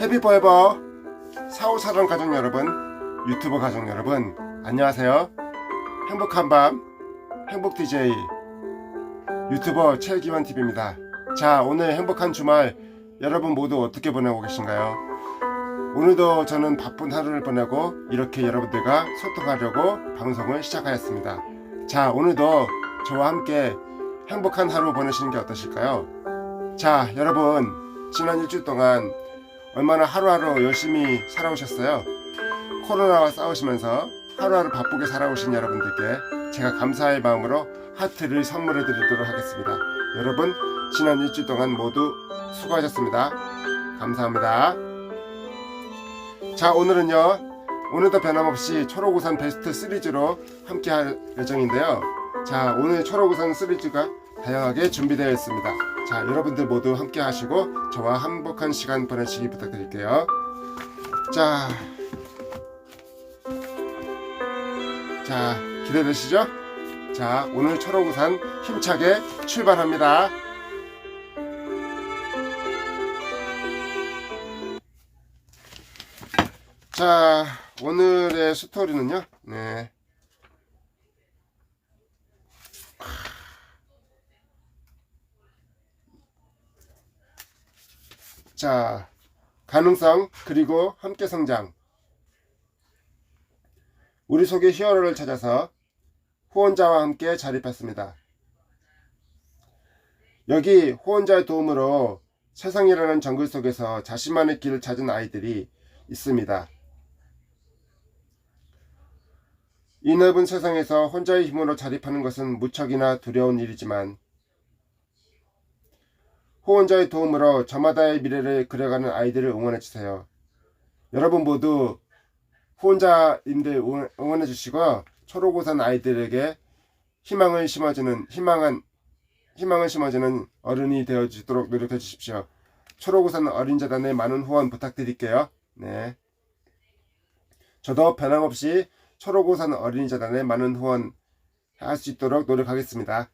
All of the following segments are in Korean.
해피포에버 사후사랑 가족 여러분, 유튜버 가족 여러분, 안녕하세요. 행복한 밤 행복 DJ 유튜버 최기환TV입니다. 자, 오늘 행복한 주말 여러분 모두 어떻게 보내고 계신가요? 오늘도 저는 바쁜 하루를 보내고 이렇게 여러분들과 소통하려고 방송을 시작하였습니다. 자, 오늘도 저와 함께 행복한 하루 보내시는 게 어떠실까요? 자, 여러분, 지난 일주일 동안 얼마나 하루하루 열심히 살아오셨어요? 코로나와 싸우시면서 하루하루 바쁘게 살아오신 여러분들께 제가 감사의 마음으로 하트를 선물해 드리도록 하겠습니다. 여러분, 지난 일주일 동안 모두 수고하셨습니다. 감사합니다. 자, 오늘도 변함없이 초록우산 베스트 시리즈로 함께 할 예정인데요. 자, 오늘 초록우산 시리즈가 다양하게 준비되어 있습니다. 자, 여러분들 모두 함께 하시고 저와 행복한 시간 보내시기 부탁드릴게요. 자, 기대되시죠? 자, 오늘 초록우산 힘차게 출발합니다. 자, 오늘의 스토리는요, 자, 가능성 그리고 함께 성장. 우리 속의 히어로를 찾아서 후원자와 함께 자립했습니다. 여기 후원자의 도움으로 세상이라는 정글 속에서 자신만의 길을 찾은 아이들이 있습니다. 이 넓은 세상에서 혼자의 힘으로 자립하는 것은 무척이나 두려운 일이지만 후원자의 도움으로 저마다의 미래를 그려가는 아이들을 응원해주세요. 여러분 모두 후원자님들 응원해주시고 초록우산 아이들에게 희망을 심어주는 어른이 되어주도록 노력해주십시오. 초록우산 어린이재단에 많은 후원 부탁드릴게요. 네, 저도 변함없이 초록우산 어린이재단에 많은 후원 할 수 있도록 노력하겠습니다.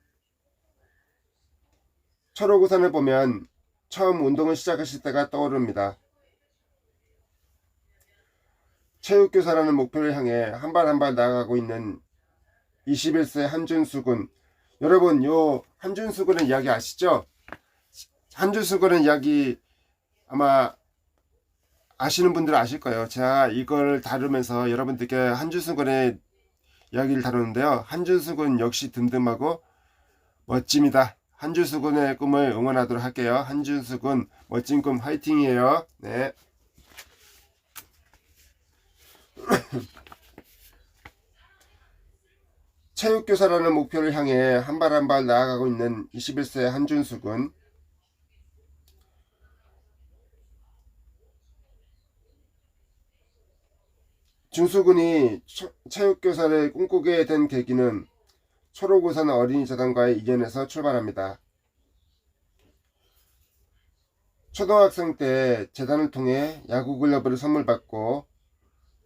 초록우산을 보면 처음 운동을 시작하실 때가 떠오릅니다. 체육교사라는 목표를 향해 한 발 한 발 나아가고 있는 21세 한준수 군. 여러분, 요 한준수 군의 이야기 아시죠? 한준수 군의 이야기 아마 아시는 분들은 아실 거예요. 제가 이걸 다루면서 여러분들께 한준수 군의 이야기를 다루는데요. 한준수 군 역시 든든하고 멋집니다. 한준수 군의 꿈을 응원하도록 할게요. 한준수 군 멋진 꿈 화이팅이에요. 네. 체육교사라는 목표를 향해 한 발 한 발 나아가고 있는 21세 한준수 군. 준수 군이 체육교사를 꿈꾸게 된 계기는 초록우산 어린이재단과의 인연에서 출발합니다. 초등학생 때 재단을 통해 야구 글러브를 선물 받고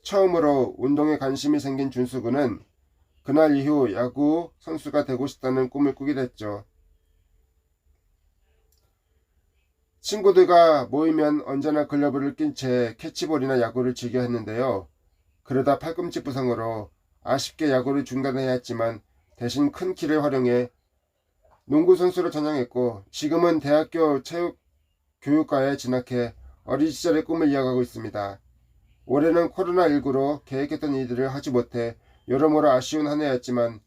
처음으로 운동에 관심이 생긴 준수 군은 그날 이후 야구 선수가 되고 싶다는 꿈을 꾸게 됐죠. 친구들과 모이면 언제나 글러브를 낀 채 캐치볼이나 야구를 즐겨 했는데요. 그러다 팔꿈치 부상으로 아쉽게 야구를 중단해야 했지만 대신 큰 키를 활용해 농구 선수로 전향했고 지금은 대학교 체육교육과에 진학해 어린 시절의 꿈을 이어가고 있습니다. 올해는 코로나19로 계획했던 일들을 하지 못해 여러모로 아쉬운 한 해였지만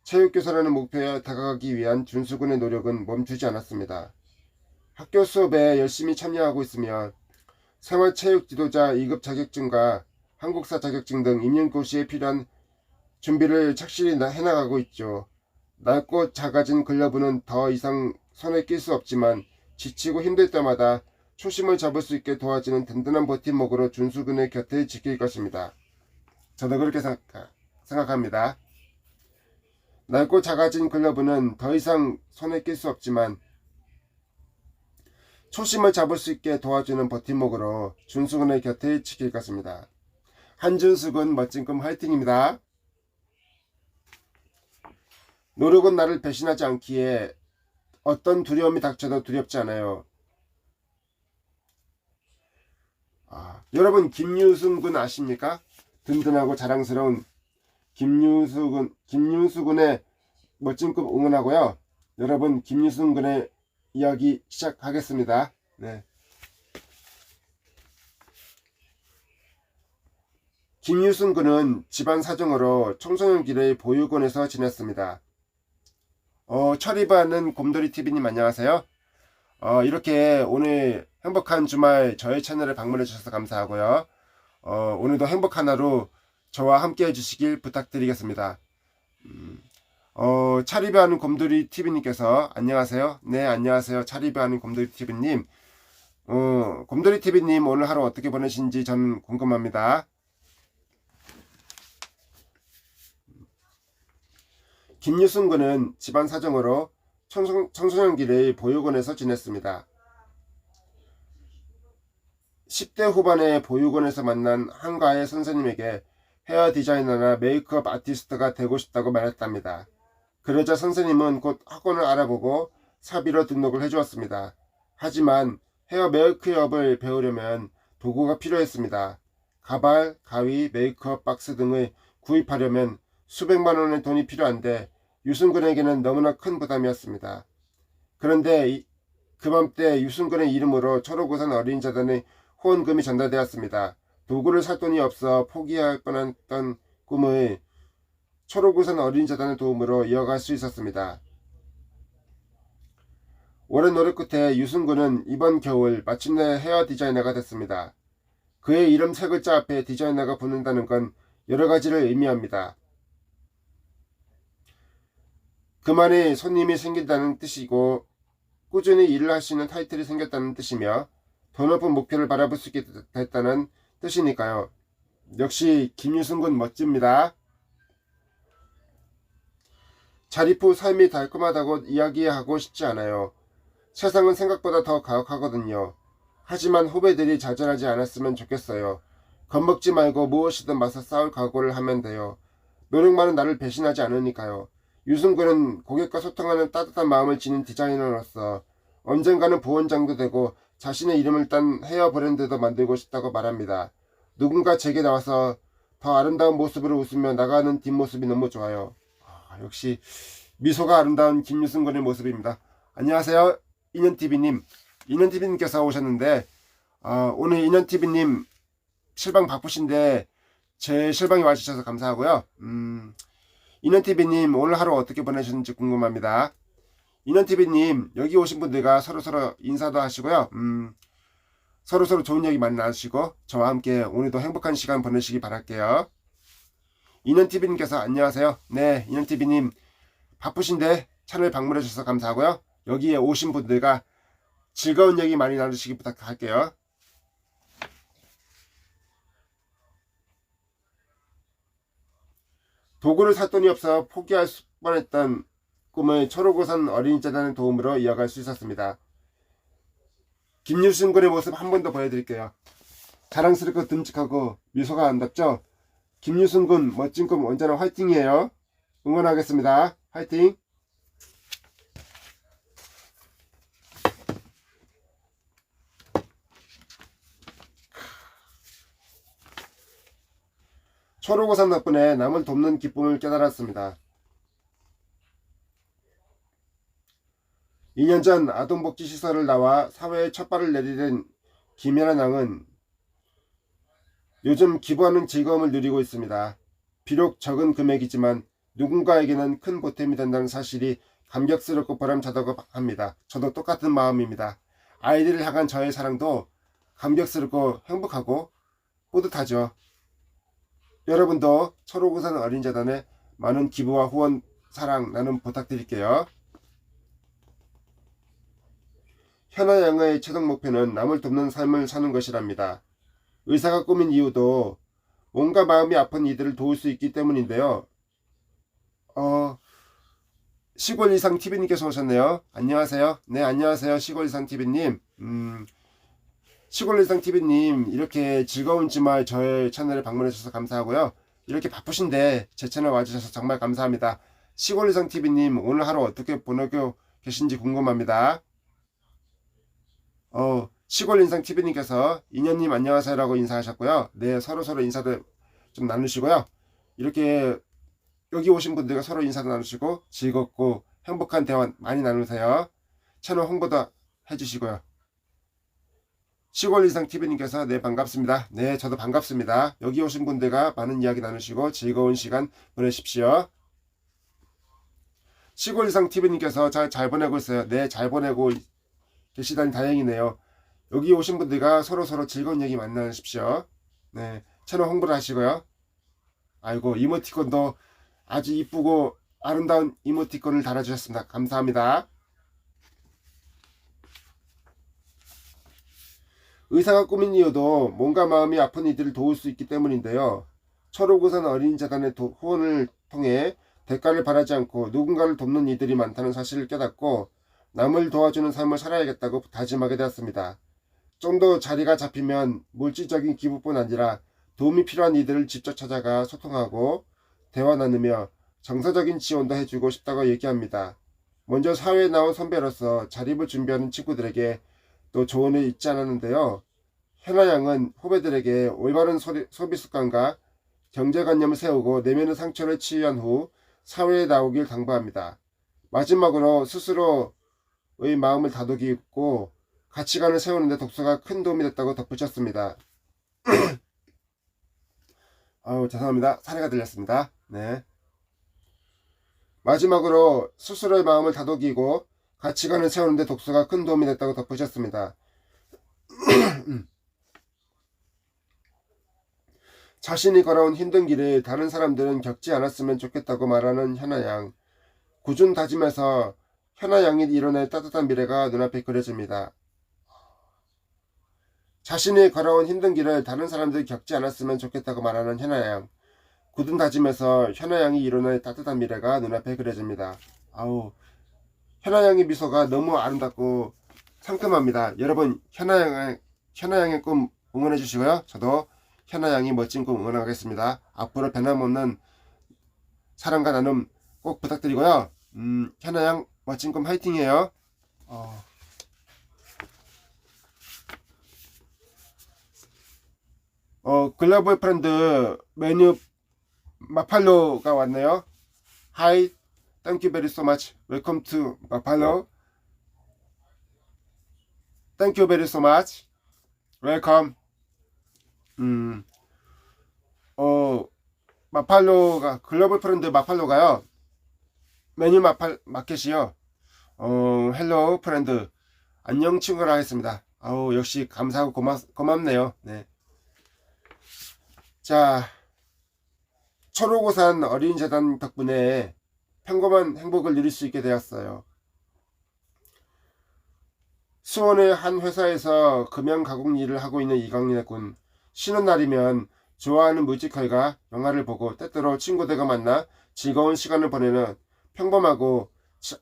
체육교사라는 목표에 다가가기 위한 준수군의 노력은 멈추지 않았습니다. 학교 수업에 열심히 참여하고 있으며 생활체육지도자 2급 자격증과 한국사 자격증 등 임용고시에 필요한 준비를 착실히 해나가고 있죠. 낡고 작아진 글러브는 더 이상 손에 낄 수 없지만 지치고 힘들 때마다 초심을 잡을 수 있게 도와주는 든든한 버팀목으로 준수군의 곁을 지킬 것입니다. 저도 그렇게 생각합니다. 낡고 작아진 글러브는 더 이상 손에 낄 수 없지만 초심을 잡을 수 있게 도와주는 버팀목으로 준수군의 곁을 지킬 것입니다. 한준수군 멋진 꿈 화이팅입니다. 노력은 나를 배신하지 않기에 어떤 두려움이 닥쳐도 두렵지 않아요. 여러분 김유순 군 아십니까? 든든하고 자랑스러운 김유수 군의 멋진 꿈 응원하고요. 여러분 김유순 군의 이야기 시작하겠습니다. 네. 김유순 군은 집안 사정으로 청소년기를 보육원에서 지냈습니다. 철이바는 곰돌이TV님 안녕하세요. 이렇게 오늘 행복한 주말 저의 채널에 방문해 주셔서 감사하고요. 오늘도 행복한 하루 저와 함께 해주시길 부탁드리겠습니다. 차리바하는 곰돌이TV님께서 안녕하세요. 네, 안녕하세요. 차리바하는 곰돌이TV님. 곰돌이TV님 오늘 하루 어떻게 보내신지 저는 궁금합니다. 김유순 군은 집안 사정으로 청소년기를 보육원에서 지냈습니다. 10대 후반의 보육원에서 만난 한과의 선생님에게 헤어 디자이너나 메이크업 아티스트가 되고 싶다고 말했답니다. 그러자 선생님은 곧 학원을 알아보고 사비로 등록을 해주었습니다. 하지만 헤어 메이크업을 배우려면 도구가 필요했습니다. 가발, 가위, 메이크업 박스 등을 구입하려면 수백만 원의 돈이 필요한데 유순군에게는 너무나 큰 부담이었습니다. 그런데 그맘때 유순군의 이름으로 초록우산 어린이재단의 후원금이 전달되었습니다. 도구를 살 돈이 없어 포기할 뻔했던 꿈을 초록우산 어린이재단의 도움으로 이어갈 수 있었습니다. 오랜 노력 끝에 유순군은 이번 겨울 마침내 헤어 디자이너가 됐습니다. 그의 이름 세 글자 앞에 디자이너가 붙는다는 건 여러 가지를 의미합니다. 그만이 손님이 생긴다는 뜻이고 꾸준히 일을 할 수 있는 타이틀이 생겼다는 뜻이며 더 높은 목표를 바라볼 수 있게 됐다는 뜻이니까요. 역시 김유순 군 멋집니다. 자립 후 삶이 달콤하다고 이야기하고 싶지 않아요. 세상은 생각보다 더 가혹하거든요. 하지만 후배들이 좌절하지 않았으면 좋겠어요. 겁먹지 말고 무엇이든 맞서 싸울 각오를 하면 돼요. 노력만은 나를 배신하지 않으니까요. 유순 군은 고객과 소통하는 따뜻한 마음을 지닌 디자이너로서 언젠가는 부원장도 되고 자신의 이름을 딴 헤어 브랜드도 만들고 싶다고 말합니다. 누군가 제게 나와서 더 아름다운 모습으로 웃으며 나가는 뒷모습이 너무 좋아요. 역시 미소가 아름다운 김유순 군의 모습입니다. 안녕하세요. 인연TV님. 인연TV님께서 오셨는데 오늘 인연TV님 실방 바쁘신데 제 실방에 와주셔서 감사하고요. 인연TV님 오늘 하루 어떻게 보내셨는지 궁금합니다. 인연TV님 여기 오신 분들과 서로서로 인사도 하시고요. 서로서로 좋은 얘기 많이 나누시고 저와 함께 오늘도 행복한 시간 보내시기 바랄게요. 인연TV님께서 안녕하세요. 네, 인연TV님 바쁘신데 채널 방문해 주셔서 감사하고요. 여기에 오신 분들과 즐거운 얘기 많이 나누시기 부탁할게요. 도구를 살 돈이 없어 포기할 뻔했던 꿈을 초록우산 어린이재단의 도움으로 이어갈 수 있었습니다. 김유순 군의 모습 한 번 더 보여드릴게요. 자랑스럽고 듬직하고 미소가 아름답죠? 김유순 군 멋진 꿈 언제나 화이팅이에요. 응원하겠습니다. 화이팅! 초록우산 덕분에 남을 돕는 기쁨을 깨달았습니다. 2년 전 아동복지시설을 나와 사회에 첫 발을 내디딘 김연아 양은 요즘 기부하는 즐거움을 누리고 있습니다. 비록 적은 금액이지만 누군가에게는 큰 보탬이 된다는 사실이 감격스럽고 보람차다고 합니다. 저도 똑같은 마음입니다. 아이들을 향한 저의 사랑도 감격스럽고 행복하고 뿌듯하죠. 여러분도 초록우산 어린이재단에 많은 기부와 후원, 사랑 나눔 부탁드릴게요. 현아 양의 최종 목표는 남을 돕는 삶을 사는 것이랍니다. 의사가 꾸민 이유도 몸과 마음이 아픈 이들을 도울 수 있기 때문인데요. 시골 이상 TV님께서 오셨네요. 안녕하세요. 네, 안녕하세요. 시골 이상 TV님. 시골 이상 TV님 이렇게 즐거운 주말 저의 채널에 방문해 주셔서 감사하고요. 이렇게 바쁘신데 제 채널 와주셔서 정말 감사합니다. 시골 이상 TV님 오늘 하루 어떻게 보내고 계신지 궁금합니다. 시골 인상 TV님께서 인연님 안녕하세요라고 인사하셨고요. 네, 서로 인사도 좀 나누시고요. 이렇게 여기 오신 분들과 서로 인사도 나누시고 즐겁고 행복한 대화 많이 나누세요. 채널 홍보도 해주시고요. 시골 인상 TV님께서 네, 반갑습니다. 네, 저도 반갑습니다. 여기 오신 분들과 많은 이야기 나누시고 즐거운 시간 보내십시오. 시골 인상 TV님께서 잘 보내고 있어요. 네, 잘 보내고 계시다니 다행이네요. 여기 오신 분들과 서로 즐거운 얘기 만나십시오. 네, 채널 홍보를 하시고요. 아이고, 이모티콘도 아주 이쁘고 아름다운 이모티콘을 달아주셨습니다. 감사합니다. 의사가 꾸민 이유도 몸과 마음이 아픈 이들을 도울 수 있기 때문인데요. 철오구산 어린이재단의 후원을 통해 대가를 바라지 않고 누군가를 돕는 이들이 많다는 사실을 깨닫고 남을 도와주는 삶을 살아야겠다고 다짐하게 되었습니다. 좀 더 자리가 잡히면 물질적인 기부뿐 아니라 도움이 필요한 이들을 직접 찾아가 소통하고 대화 나누며 정서적인 지원도 해주고 싶다고 얘기합니다. 먼저 사회에 나온 선배로서 자립을 준비하는 친구들에게 또 조언을 잊지 않았는데요. 현아 양은 후배들에게 올바른 소비 습관과 경제관념을 세우고 내면의 상처를 치유한 후 사회에 나오길 당부합니다. 마지막으로 스스로의 마음을 다독이고 가치관을 세우는데 독서가 큰 도움이 됐다고 덧붙였습니다. 아우, 죄송합니다. 사례가 들렸습니다. 네. 마지막으로 스스로의 마음을 다독이고 가치관을 세우는데 독서가 큰 도움이 됐다고 덧붙였습니다. 자신이 걸어온 힘든 길을 다른 사람들은 겪지 않았으면 좋겠다고 말하는 현아 양. 꾸준 다짐에서 현아 양이 이뤄낼 따뜻한 미래가 눈앞에 그려집니다. 자신이 걸어온 힘든 길을 다른 사람들이 겪지 않았으면 좋겠다고 말하는 현아 양. 굳은 다짐에서 현아 양이 이뤄낼 따뜻한 미래가 눈앞에 그려집니다. 아우, 현아 양의 미소가 너무 아름답고 상큼합니다. 여러분, 현아 양의 꿈 응원해 주시고요. 저도 현아 양이 멋진 꿈 응원하겠습니다. 앞으로 변함없는 사랑과 나눔 꼭 부탁드리고요. 현아 양 멋진 꿈 화이팅이에요. 글로벌 프렌드 메뉴 마팔로가 왔네요. Hi, thank you very so much. Welcome to 마팔로. Thank you very so much. Welcome. 마팔로가 글로벌 프렌드 마팔로가요. 메뉴 마켓이요. 헬로 프렌드. 안녕 친구라 했습니다. 아우, 역시 감사하고 고맙네요. 네. 자, 철오구산 어린이재단 덕분에 평범한 행복을 누릴 수 있게 되었어요. 수원의 한 회사에서 금연 가공 일을 하고 있는 이강래 군. 쉬는 날이면 좋아하는 뮤지컬과 영화를 보고 때때로 친구들과 만나 즐거운 시간을 보내는 평범하고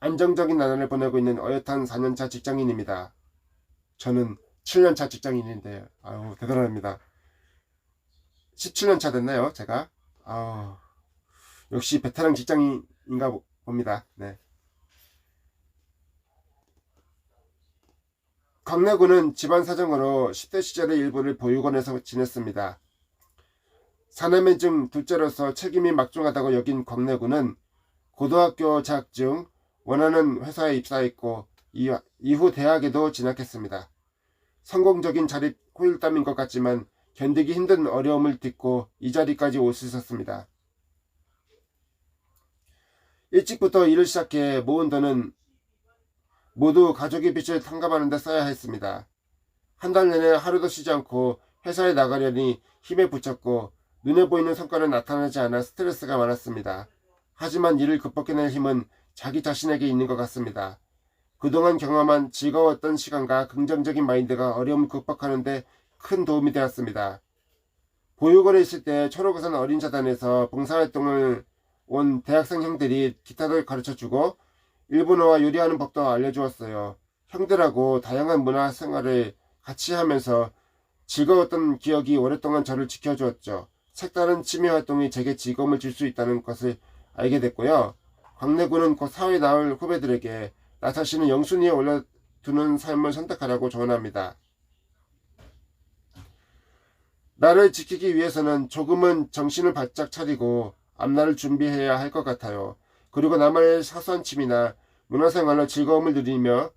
안정적인 나날을 보내고 있는 어엿한 4년차 직장인입니다. 저는 7년차 직장인인데 아유, 대단합니다. 17년차 됐나요, 제가? 아우, 역시 베테랑 직장인인가 봅니다. 네. 광래군은 집안 사정으로 10대 시절의 일부를 보육원에서 지냈습니다. 사남매 중 둘째로서 책임이 막중하다고 여긴 광래군은 고등학교 재학 중 원하는 회사에 입사했고 이후 대학에도 진학했습니다. 성공적인 자립 후일담인 것 같지만 견디기 힘든 어려움을 딛고 이 자리까지 올 수 있었습니다. 일찍부터 일을 시작해 모은 돈은 모두 가족의 빚을 탕감하는 데 써야 했습니다. 한 달 내내 하루도 쉬지 않고 회사에 나가려니 힘에 부쳤고 눈에 보이는 성과는 나타나지 않아 스트레스가 많았습니다. 하지만 이를 극복해낼 힘은 자기 자신에게 있는 것 같습니다. 그동안 경험한 즐거웠던 시간과 긍정적인 마인드가 어려움을 극복하는 데 큰 도움이 되었습니다. 보육원에 있을 때 철오구산 어린이재단에서 봉사활동을 온 대학생 형들이 기타를 가르쳐주고 일본어와 요리하는 법도 알려주었어요. 형들하고 다양한 문화 생활을 같이 하면서 즐거웠던 기억이 오랫동안 저를 지켜주었죠. 색다른 취미활동이 제게 즐거움을 줄 수 있다는 것을 알게 됐고요. 광래군은 곧 사회에 나올 후배들에게 나 자신을 영순위에 올려두는 삶을 선택하라고 조언합니다. 나를 지키기 위해서는 조금은 정신을 바짝 차리고 앞날을 준비해야 할 것 같아요. 그리고 나만의 사소한 취미나 문화생활로 즐거움을 누리며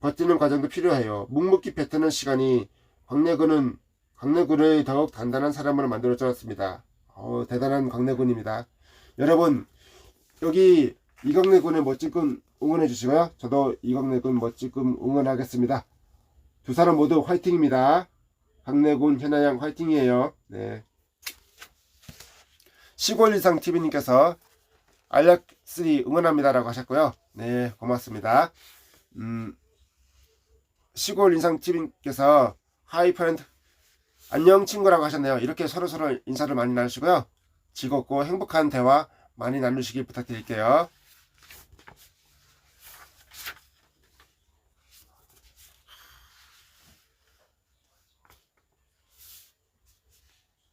버티는 과정도 필요해요. 묵묵히 뱉는 시간이 광래군을 더욱 단단한 사람으로 만들어주었습니다. 대단한 광래군입니다. 여러분, 여기 이광래군의 멋진 꿈 응원해 주시고요. 저도 이광래군 멋진 꿈 응원하겠습니다. 두 사람 모두 화이팅입니다. 광래군, 현아양 화이팅이에요. 네. 시골 이상 TV님께서 알약3 응원합니다라고 하셨고요. 네, 고맙습니다. 시골 인상 TV님께서 하이 프렌드 안녕 친구라고 하셨네요. 이렇게 서로서로 인사를 많이 나누시고요. 즐겁고 행복한 대화 많이 나누시길 부탁드릴게요.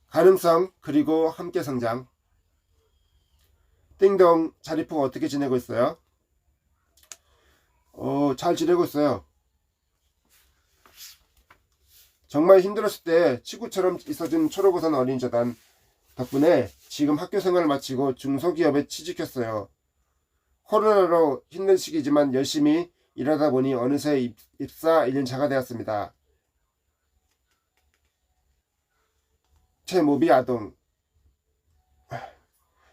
가능성 그리고 함께 성장. 띵동 자리포 어떻게 지내고 있어요? 잘 지내고 있어요. 정말 힘들었을 때 친구처럼 있어준 초록우산 어린이재단 덕분에 지금 학교 생활을 마치고 중소기업에 취직했어요. 코로나로 힘든 시기지만 열심히 일하다 보니 어느새 입사 1년차가 되었습니다. 최모비 아동.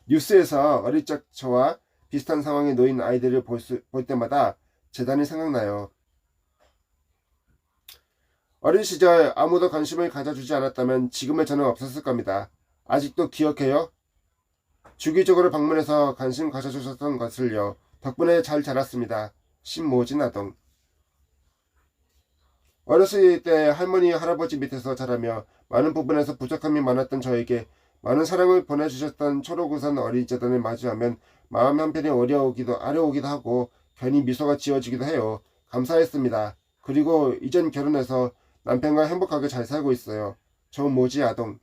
뉴스에서 어릴 적 저와 비슷한 상황에 놓인 아이들을 볼 때마다 재단이 생각나요. 어린 시절 아무도 관심을 가져주지 않았다면 지금의 저는 없었을 겁니다. 아직도 기억해요? 주기적으로 방문해서 관심 가져주셨던 것을요. 덕분에 잘 자랐습니다. 신모진 아동. 어렸을 때 할머니 할아버지 밑에서 자라며 많은 부분에서 부족함이 많았던 저에게 많은 사랑을 보내주셨던 초록우산 어린이재단을 마주하면 마음 한편이 아려오기도 하고 괜히 미소가 지어지기도 해요. 감사했습니다. 그리고 이젠 결혼해서 남편과 행복하게 잘 살고 있어요. 조모지 아동.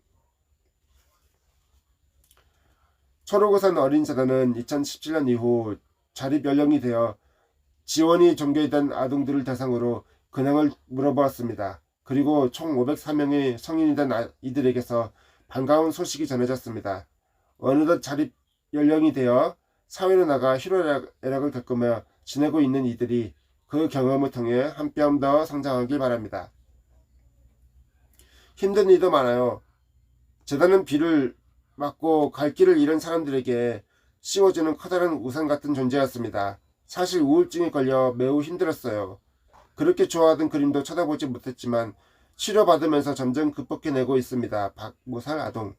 초록우산 어린이재단은 2017년 이후 자립 연령이 되어 지원이 종료된 아동들을 대상으로 근황을 물어보았습니다. 그리고 총 504명의 성인이 된 이들에게서 반가운 소식이 전해졌습니다. 어느덧 자립 연령이 되어 사회로 나가 희로애락을 겪으며 지내고 있는 이들이 그 경험을 통해 한 뼘 더 성장하길 바랍니다. 힘든 일도 많아요. 재단은 비를 맞고 갈 길을 잃은 사람들에게 씌워주는 커다란 우산 같은 존재였습니다. 사실 우울증에 걸려 매우 힘들었어요. 그렇게 좋아하던 그림도 쳐다보지 못했지만 치료받으면서 점점 극복해내고 있습니다. 박모살 아동.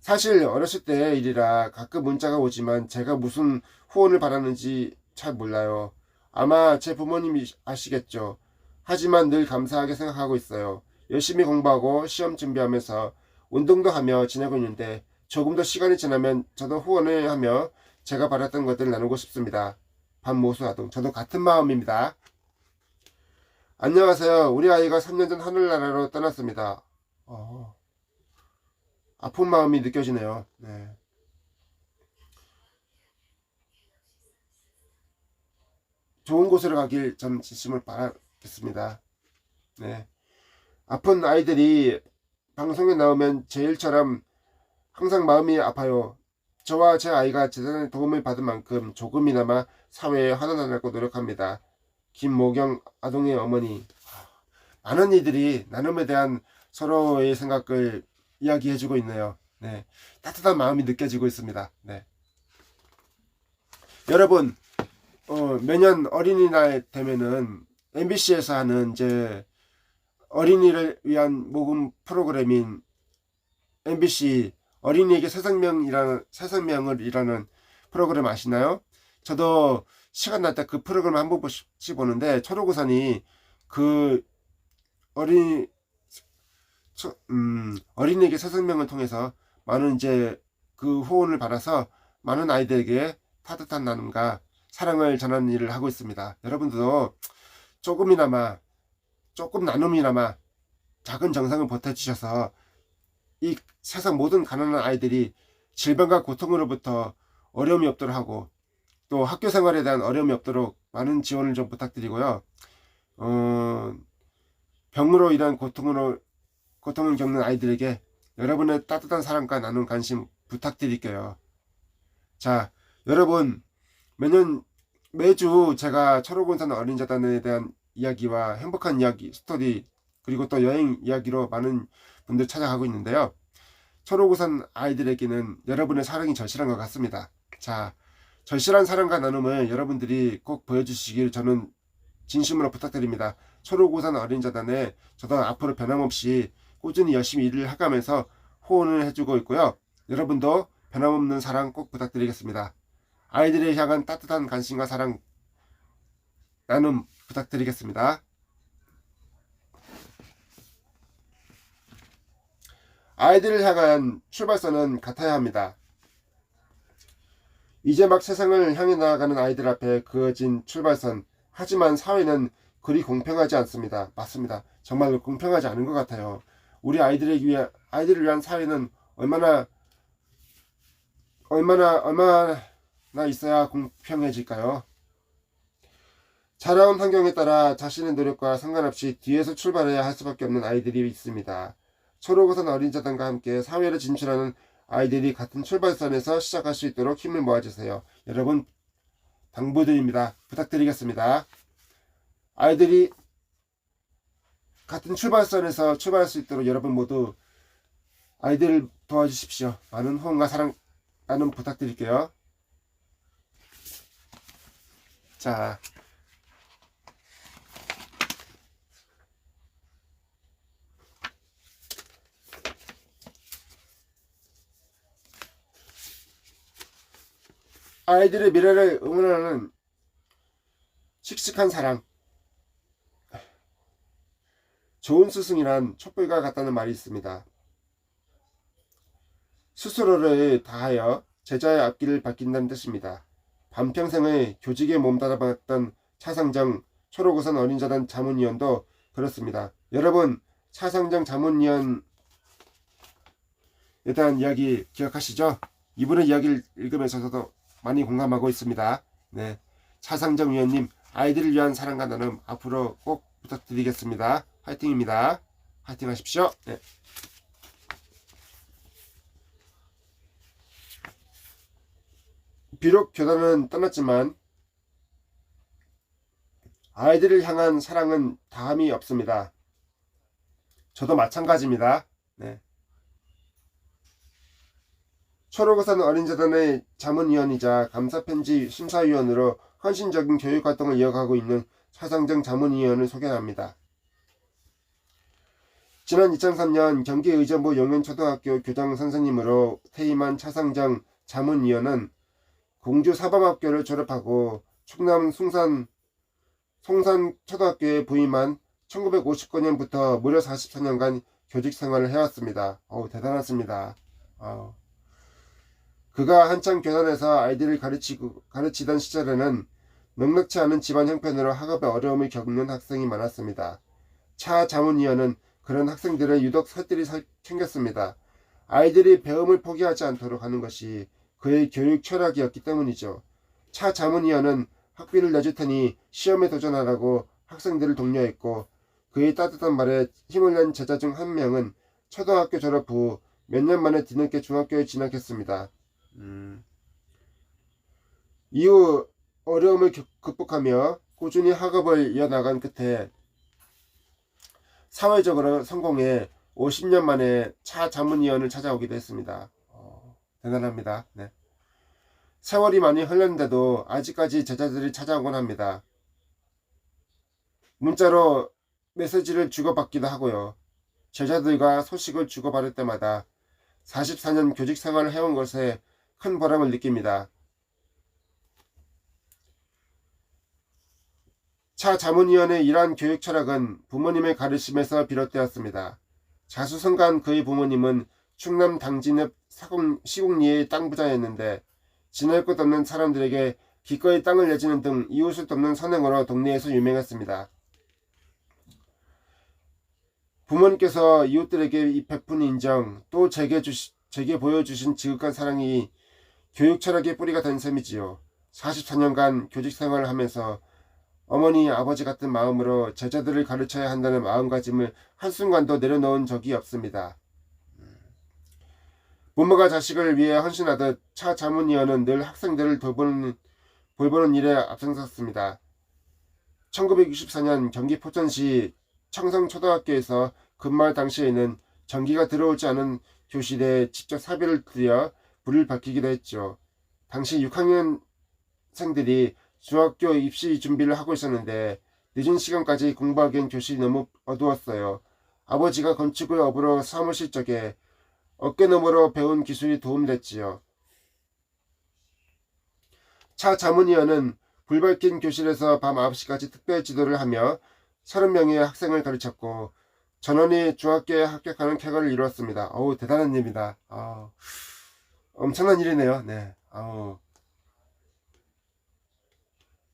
사실 어렸을 때의 일이라 가끔 문자가 오지만 제가 무슨 후원을 바라는지 잘 몰라요. 아마 제 부모님이 아시겠죠. 하지만 늘 감사하게 생각하고 있어요. 열심히 공부하고 시험 준비하면서 운동도 하며 지내고 있는데 조금 더 시간이 지나면 저도 후원을 하며 제가 바랐던 것들을 나누고 싶습니다. 반모수 아동. 저도 같은 마음입니다. 안녕하세요. 우리 아이가 3년 전 하늘나라로 떠났습니다. 아픈 마음이 느껴지네요. 네. 좋은 곳으로 가길 전 진심을 바라겠습니다. 네. 아픈 아이들이 방송에 나오면 제일처럼 항상 마음이 아파요. 저와 제 아이가 재단의 도움을 받은 만큼 조금이나마 사회에 환원하려고 노력합니다. 김모경 아동의 어머니. 많은 이들이 나눔에 대한 서로의 생각을 이야기해주고 있네요. 네. 따뜻한 마음이 느껴지고 있습니다. 네. 여러분, 매년 어린이날 되면은 MBC에서 하는 이제 어린이를 위한 모금 프로그램인 MBC 어린이에게 새 생명을 이라는 프로그램 아시나요? 저도 시간 날 때 그 프로그램 한 번씩 보는데 초록우산이 그 어린이에게 새 생명을 통해서 많은 이제 그 후원을 받아서 많은 아이들에게 따뜻한 나눔과 사랑을 전하는 일을 하고 있습니다. 여러분들도 조금 나눔이나마 작은 정성을 보태주셔서 이 세상 모든 가난한 아이들이 질병과 고통으로부터 어려움이 없도록 하고 또 학교 생활에 대한 어려움이 없도록 많은 지원을 좀 부탁드리고요. 병으로 인한 고통으로 고통을 겪는 아이들에게 여러분의 따뜻한 사랑과 나눔 관심 부탁드릴게요. 자, 여러분, 매주 제가 철오군산 어린이재단에 대한 이야기와 행복한 이야기, 스토리, 그리고 또 여행 이야기로 많은 분들 찾아가고 있는데요. 철오군산 아이들에게는 여러분의 사랑이 절실한 것 같습니다. 자, 절실한 사랑과 나눔을 여러분들이 꼭 보여주시길 저는 진심으로 부탁드립니다. 철오군산 어린이재단에 저도 앞으로 변함없이 꾸준히 열심히 일을 해가면서 후원을 해주고 있고요. 여러분도 변함없는 사랑 꼭 부탁드리겠습니다. 아이들을 향한 따뜻한 관심과 사랑 나눔 부탁드리겠습니다. 아이들을 향한 출발선은 같아야 합니다. 이제 막 세상을 향해 나아가는 아이들 앞에 그어진 출발선. 하지만 사회는 그리 공평하지 않습니다. 맞습니다. 정말 공평하지 않은 것 같아요. 우리 아이들을 위한 사회는 얼마나 있어야 공평해질까요? 자라온 환경에 따라 자신의 노력과 상관없이 뒤에서 출발해야 할 수밖에 없는 아이들이 있습니다. 철오군산 어린이재단과 함께 사회로 진출하는 아이들이 같은 출발선에서 시작할 수 있도록 힘을 모아주세요. 여러분 당부드립니다. 부탁드리겠습니다. 아이들이 같은 출발선에서 출발할 수 있도록 여러분 모두 아이들을 도와주십시오. 많은 후원과 사랑 나눔 부탁드릴게요. 자, 아이들의 미래를 응원하는 씩씩한 사랑. 좋은 스승이란 촛불과 같다는 말이 있습니다. 스스로를 다하여 제자의 앞길을 밝힌다는 뜻입니다. 반평생을 교직에 몸담았던 차상정 철오군산 어린이재단 자문위원도 그렇습니다. 여러분, 차상정 자문위원에 대한 이야기 기억하시죠? 이분의 이야기를 읽으면서 저도 많이 공감하고 있습니다. 네, 차상정 위원님, 아이들을 위한 사랑과 나눔 앞으로 꼭 부탁드리겠습니다. 화이팅입니다. 화이팅 하십시오. 네. 비록 교단은 떠났지만 아이들을 향한 사랑은 다함이 없습니다. 저도 마찬가지입니다. 네. 철오군산 어린이재단의 자문위원이자 감사편지 심사위원으로 헌신적인 교육활동을 이어가고 있는 차상정 자문위원을 소개합니다. 지난 2003년 경기 의정부 용현초등학교 교장선생님으로 퇴임한 차상정 자문위원은 공주 사범학교를 졸업하고 충남 송산초등학교에 부임한 1959년부터 무려 44년간 교직생활을 해왔습니다. 대단하십니다. 그가 한창 교단에서 아이들을 가르치던 시절에는 넉넉치 않은 집안 형편으로 학업에 어려움을 겪는 학생이 많았습니다. 차 자문위원은 그런 학생들을 유독 살뜰히 챙겼습니다. 아이들이 배움을 포기하지 않도록 하는 것이 그의 교육 철학이었기 때문이죠. 차 자문위원은 학비를 내줄 테니 시험에 도전하라고 학생들을 독려했고, 그의 따뜻한 말에 힘을 낸 제자 중 한 명은 초등학교 졸업 후 몇 년 만에 뒤늦게 중학교에 진학했습니다. 이후 어려움을 극복하며 꾸준히 학업을 이어나간 끝에 사회적으로 성공해 50년 만에 차 자문위원을 찾아오기도 했습니다. 대단합니다. 네. 세월이 많이 흘렀는데도 아직까지 제자들이 찾아오곤 합니다. 문자로 메시지를 주고받기도 하고요. 제자들과 소식을 주고받을 때마다 44년 교직 생활을 해온 것에 큰 보람을 느낍니다. 차 자문위원의 이러한 교육 철학은 부모님의 가르침에서 비롯되었습니다. 자수성가한 그의 부모님은 충남 당진읍 시곡리의 땅 부자였는데 지낼 곳 없는 사람들에게 기꺼이 땅을 내주는 등 이웃을 돕는 선행으로 동네에서 유명했습니다. 부모님께서 이웃들에게 베푼 인정, 또 제게 보여주신 지극한 사랑이 교육 철학의 뿌리가 된 셈이지요. 44년간 교직 생활을 하면서 어머니, 아버지 같은 마음으로 제자들을 가르쳐야 한다는 마음가짐을 한순간도 내려놓은 적이 없습니다. 부모가 자식을 위해 헌신하듯 차 자문위원은 늘 학생들을 돌보는 일에 앞장섰습니다. 1964년 경기 포천시 청성초등학교에서 근무할 당시에는 전기가 들어오지 않은 교실에 직접 사비를 들여 불을 밝히기도 했죠. 당시 6학년생들이 중학교 입시 준비를 하고 있었는데 늦은 시간까지 공부하기엔 교실이 너무 어두웠어요. 아버지가 건축을 업으로 사무실 쪽에 어깨너머로 배운 기술이 도움됐지요. 차 자문위원은 불 밝힌 교실에서 밤 9시까지 특별 지도를 하며 30명의 학생을 가르쳤고 전원이 중학교에 합격하는 쾌거를 이루었습니다. 어우, 대단한 일입니다. 엄청난 일이네요. 네.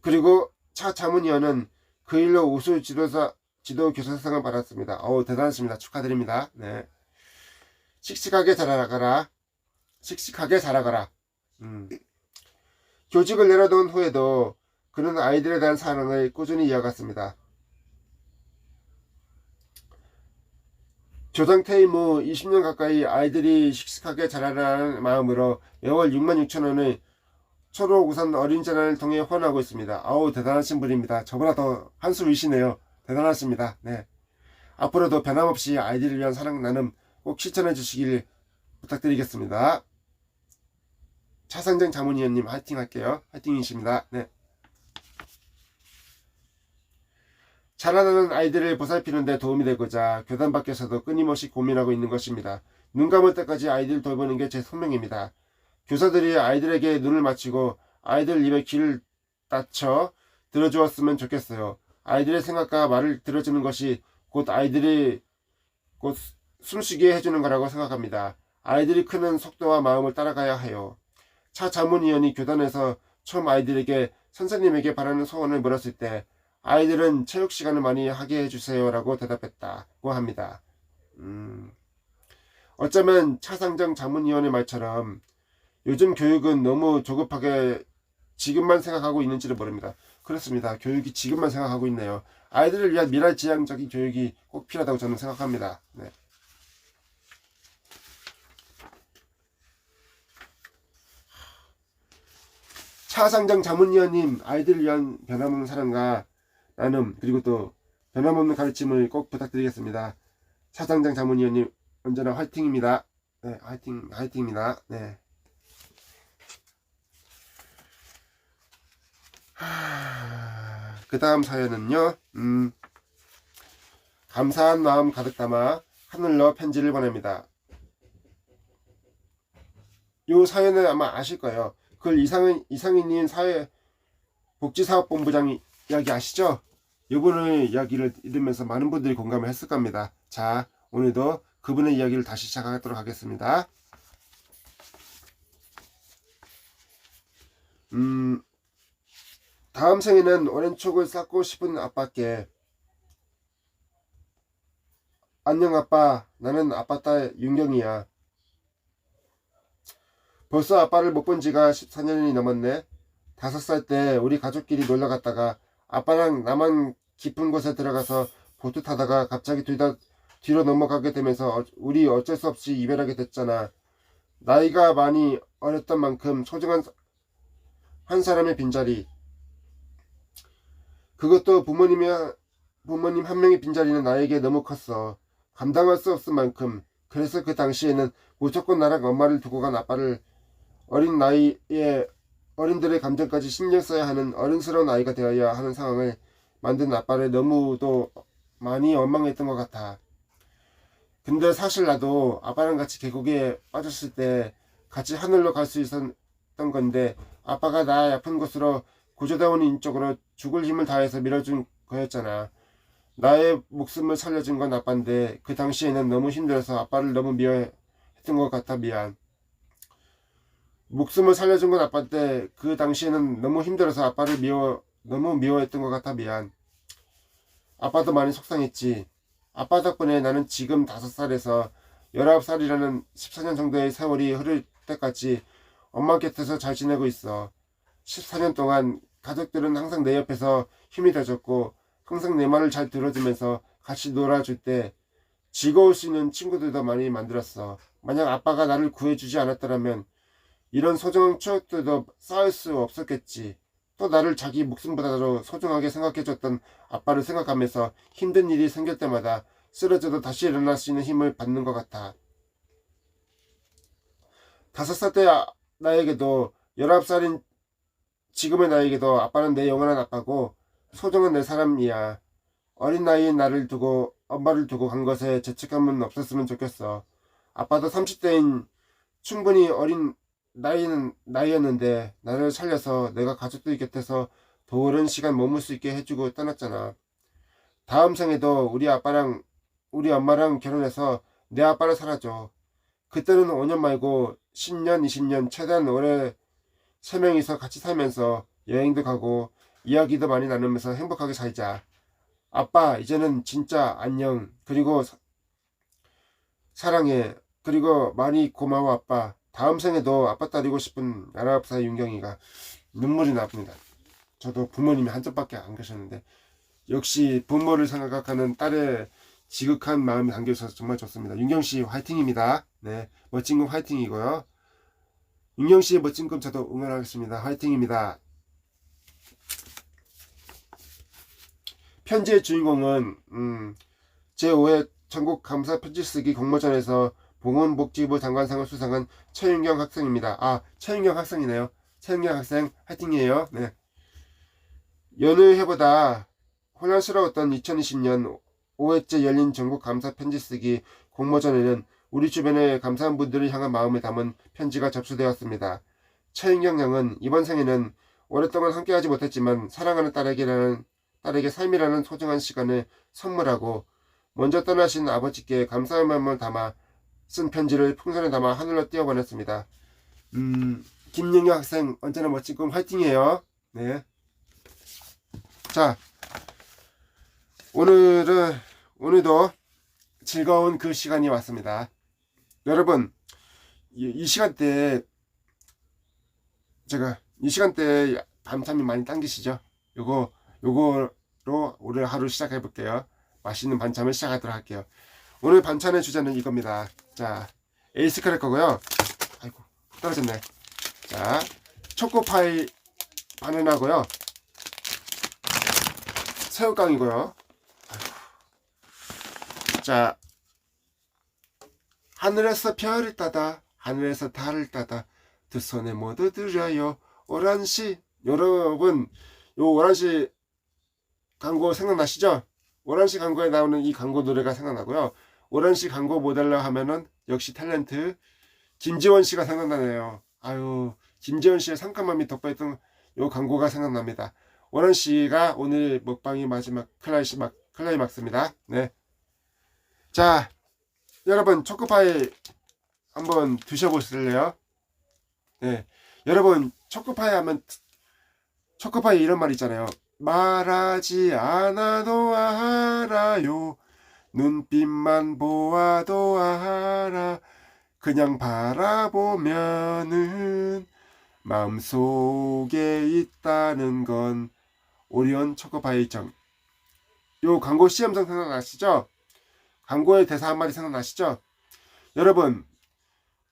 그리고 차 자문위원은 그 일로 우수 지도 교사상을 받았습니다. 어우, 대단하십니다. 축하드립니다. 네. 씩씩하게 자라가라. 씩씩하게 자라가라. 교직을 내려놓은 후에도 그는 아이들에 대한 사랑을 꾸준히 이어갔습니다. 조당 퇴임 후 20년 가까이 아이들이 씩씩하게 자라라는 마음으로 매월 6만 6천 원을 초록우산 어린이재단을 통해 후원하고 있습니다. 아우, 대단하신 분입니다. 저보다 더 한 수 위시네요. 대단하십니다. 네. 앞으로도 변함없이 아이들을 위한 사랑 나눔 꼭 실천해 주시길 부탁드리겠습니다. 차상정 자문위원님 화이팅 할게요. 화이팅이십니다. 네. 자라나는 아이들을 보살피는 데 도움이 되고자 교단 밖에서도 끊임없이 고민하고 있는 것입니다. 눈 감을 때까지 아이들을 돌보는 게 제 소명입니다. 교사들이 아이들에게 눈을 맞추고 아이들 입에 귀를 닫혀 들어주었으면 좋겠어요. 아이들의 생각과 말을 들어주는 것이 곧 아이들이 곧 숨쉬게 해주는 거라고 생각합니다. 아이들이 크는 속도와 마음을 따라가야 해요. 차 자문위원이 교단에서 처음 아이들에게 선생님에게 바라는 소원을 물었을 때 아이들은 체육 시간을 많이 하게 해주세요 라고 대답했다고 합니다. 어쩌면 차상정 자문위원의 말처럼 요즘 교육은 너무 조급하게 지금만 생각하고 있는지를 모릅니다. 그렇습니다. 교육이 지금만 생각하고 있네요. 아이들을 위한 미래지향적인 교육이 꼭 필요하다고 저는 생각합니다. 네. 차상정 자문위원님, 아이들을 위한 변함없는 사랑과 나눔, 그리고 또 변함없는 가르침을 꼭 부탁드리겠습니다. 차상정 자문위원님, 언제나 화이팅입니다. 네, 화이팅입니다. 네. 그 다음 사연은요, 감사한 마음 가득 담아 하늘로 편지를 보냅니다. 요 사연은 아마 아실 거예요. 그걸 이상희님 사회복지사업본부장 이야기 아시죠? 이분의 이야기를 들으면서 많은 분들이 공감을 했을 겁니다. 자, 오늘도 그분의 이야기를 다시 시작하도록 하겠습니다. 다음 생에는 오랜 촉을 쌓고 싶은 아빠께 안녕 아빠, 나는 아빠 딸 윤경이야. 벌써 아빠를 못 본 지가 14년이 넘었네. 5살 때 우리 가족끼리 놀러 갔다가 아빠랑 나만 깊은 곳에 들어가서 보트 타다가 갑자기 둘 다 뒤로 넘어가게 되면서 우리 어쩔 수 없이 이별하게 됐잖아. 나이가 많이 어렸던 만큼 소중한 한 사람의 빈자리. 그것도 부모님 한 명의 빈자리는 나에게 너무 컸어. 감당할 수 없을 만큼. 그래서 그 당시에는 무조건 나랑 엄마를 두고 간 아빠를 어린 나이에 어른들의 감정까지 신경 써야 하는 어른스러운 아이가 되어야 하는 상황을 만든 아빠를 너무도 많이 원망했던 것 같아. 근데 사실 나도 아빠랑 같이 계곡에 빠졌을 때 같이 하늘로 갈 수 있었던 건데 아빠가 나 아픈 곳으로 구조대원 쪽으로 죽을 힘을 다해서 밀어준 거였잖아. 나의 목숨을 살려준 건 아빠인데 그 당시에는 너무 힘들어서 아빠를 너무 미워했던 것 같아. 미안. 목숨을 살려준 건 아빠인데 그 당시에는 너무 힘들어서 아빠를 너무 미워했던 것 같아. 미안. 아빠도 많이 속상했지. 아빠 덕분에 나는 지금 5살에서 19살이라는 14년 정도의 세월이 흐를 때까지 엄마 곁에서 잘 지내고 있어. 14년 동안 가족들은 항상 내 옆에서 힘이 돼줬고 항상 내 말을 잘 들어주면서 같이 놀아줄 때 즐거울 수 있는 친구들도 많이 만들었어. 만약 아빠가 나를 구해주지 않았더라면 이런 소중한 추억들도 쌓을 수 없었겠지. 또 나를 자기 목숨보다도 소중하게 생각해줬던 아빠를 생각하면서 힘든 일이 생길 때마다 쓰러져도 다시 일어날 수 있는 힘을 받는 것 같아. 5살 때 나에게도 19살인 지금의 나에게도 아빠는 내 영원한 아빠고 소중한 내 사람이야. 어린 나이에 나를 두고 엄마를 두고 간 것에 죄책감은 없었으면 좋겠어. 아빠도 30대인 충분히 어린 나이였는데 나를 살려서 내가 가족들 곁에서 더 오랜 시간 머물 수 있게 해주고 떠났잖아. 다음 생에도 우리 엄마랑 결혼해서 내 아빠를 살아줘. 그때는 5년 말고 10년, 20년 최대한 오래 3명이서 같이 살면서 여행도 가고 이야기도 많이 나누면서 행복하게 살자. 아빠 이제는 진짜 안녕. 그리고 사랑해. 그리고 많이 고마워 아빠. 다음 생에도 아빠 따르고 싶은 19살 윤경이가 눈물이 납니다. 저도 부모님이 한쪽밖에 안 계셨는데 역시 부모를 생각하는 딸의 지극한 마음이 담겨있어서 정말 좋습니다. 윤경씨 화이팅입니다. 네, 멋진 꿈 화이팅이고요. 윤경씨의 멋진 꿈 저도 응원하겠습니다. 화이팅입니다. 편지의 주인공은 제5회 전국 감사 편지 쓰기 공모전에서 보건복지부 장관상을 수상한 최윤경 학생입니다. 아, 최윤경 학생이네요. 최윤경 학생 화이팅이에요. 네. 여느 해보다 혼란스러웠던 2020년 5회째 열린 전국 감사 편지 쓰기 공모전에는 우리 주변의 감사한 분들을 향한 마음을 담은 편지가 접수되었습니다. 최윤경 양은 이번 생에는 오랫동안 함께하지 못했지만 사랑하는 딸에게 삶이라는 소중한 시간을 선물하고 먼저 떠나신 아버지께 감사의 마음을 담아 쓴 편지를 풍선에 담아 하늘로 띄워보냈습니다. 김윤경 학생 언제나 멋진 꿈 화이팅이에요. 네. 자, 오늘도 즐거운 그 시간이 왔습니다. 여러분, 이 시간대에 밤잠이 많이 당기시죠? 요거로 오늘 하루 시작해 볼게요. 맛있는 반찬을 시작하도록 할게요. 오늘 반찬의 주제는 이겁니다. 자, 에이스 크래커고요. 아이고, 떨어졌네. 자, 초코파이 바나나고요. 새우깡이고요. 자, 하늘에서 별을 따다 하늘에서 달을 따다 두 손에 모두 들여요 오란시. 여러분, 요 오란시 광고 생각나시죠? 오란시 광고에 나오는 이 광고 노래가 생각나고요. 오란시 광고 모델로 하면은 역시 탤런트 김지원 씨가 생각나네요. 아유, 김지원 씨의 상큼함이 돋보였던 요 광고가 생각납니다. 오란 씨가 오늘 먹방이 마지막 클라이막스입니다. 네. 자, 여러분 초코파이 한번 드셔보실래요? 네. 여러분 초코파이 이런 말 있잖아요. 말하지 않아도 알아요. 눈빛만 보아도 알아. 그냥 바라보면은 마음속에 있다는 건 오리온 초코파이 점. 요 광고 CM성 생각나시죠? 광고의 대사 한마디 생각나시죠? 여러분,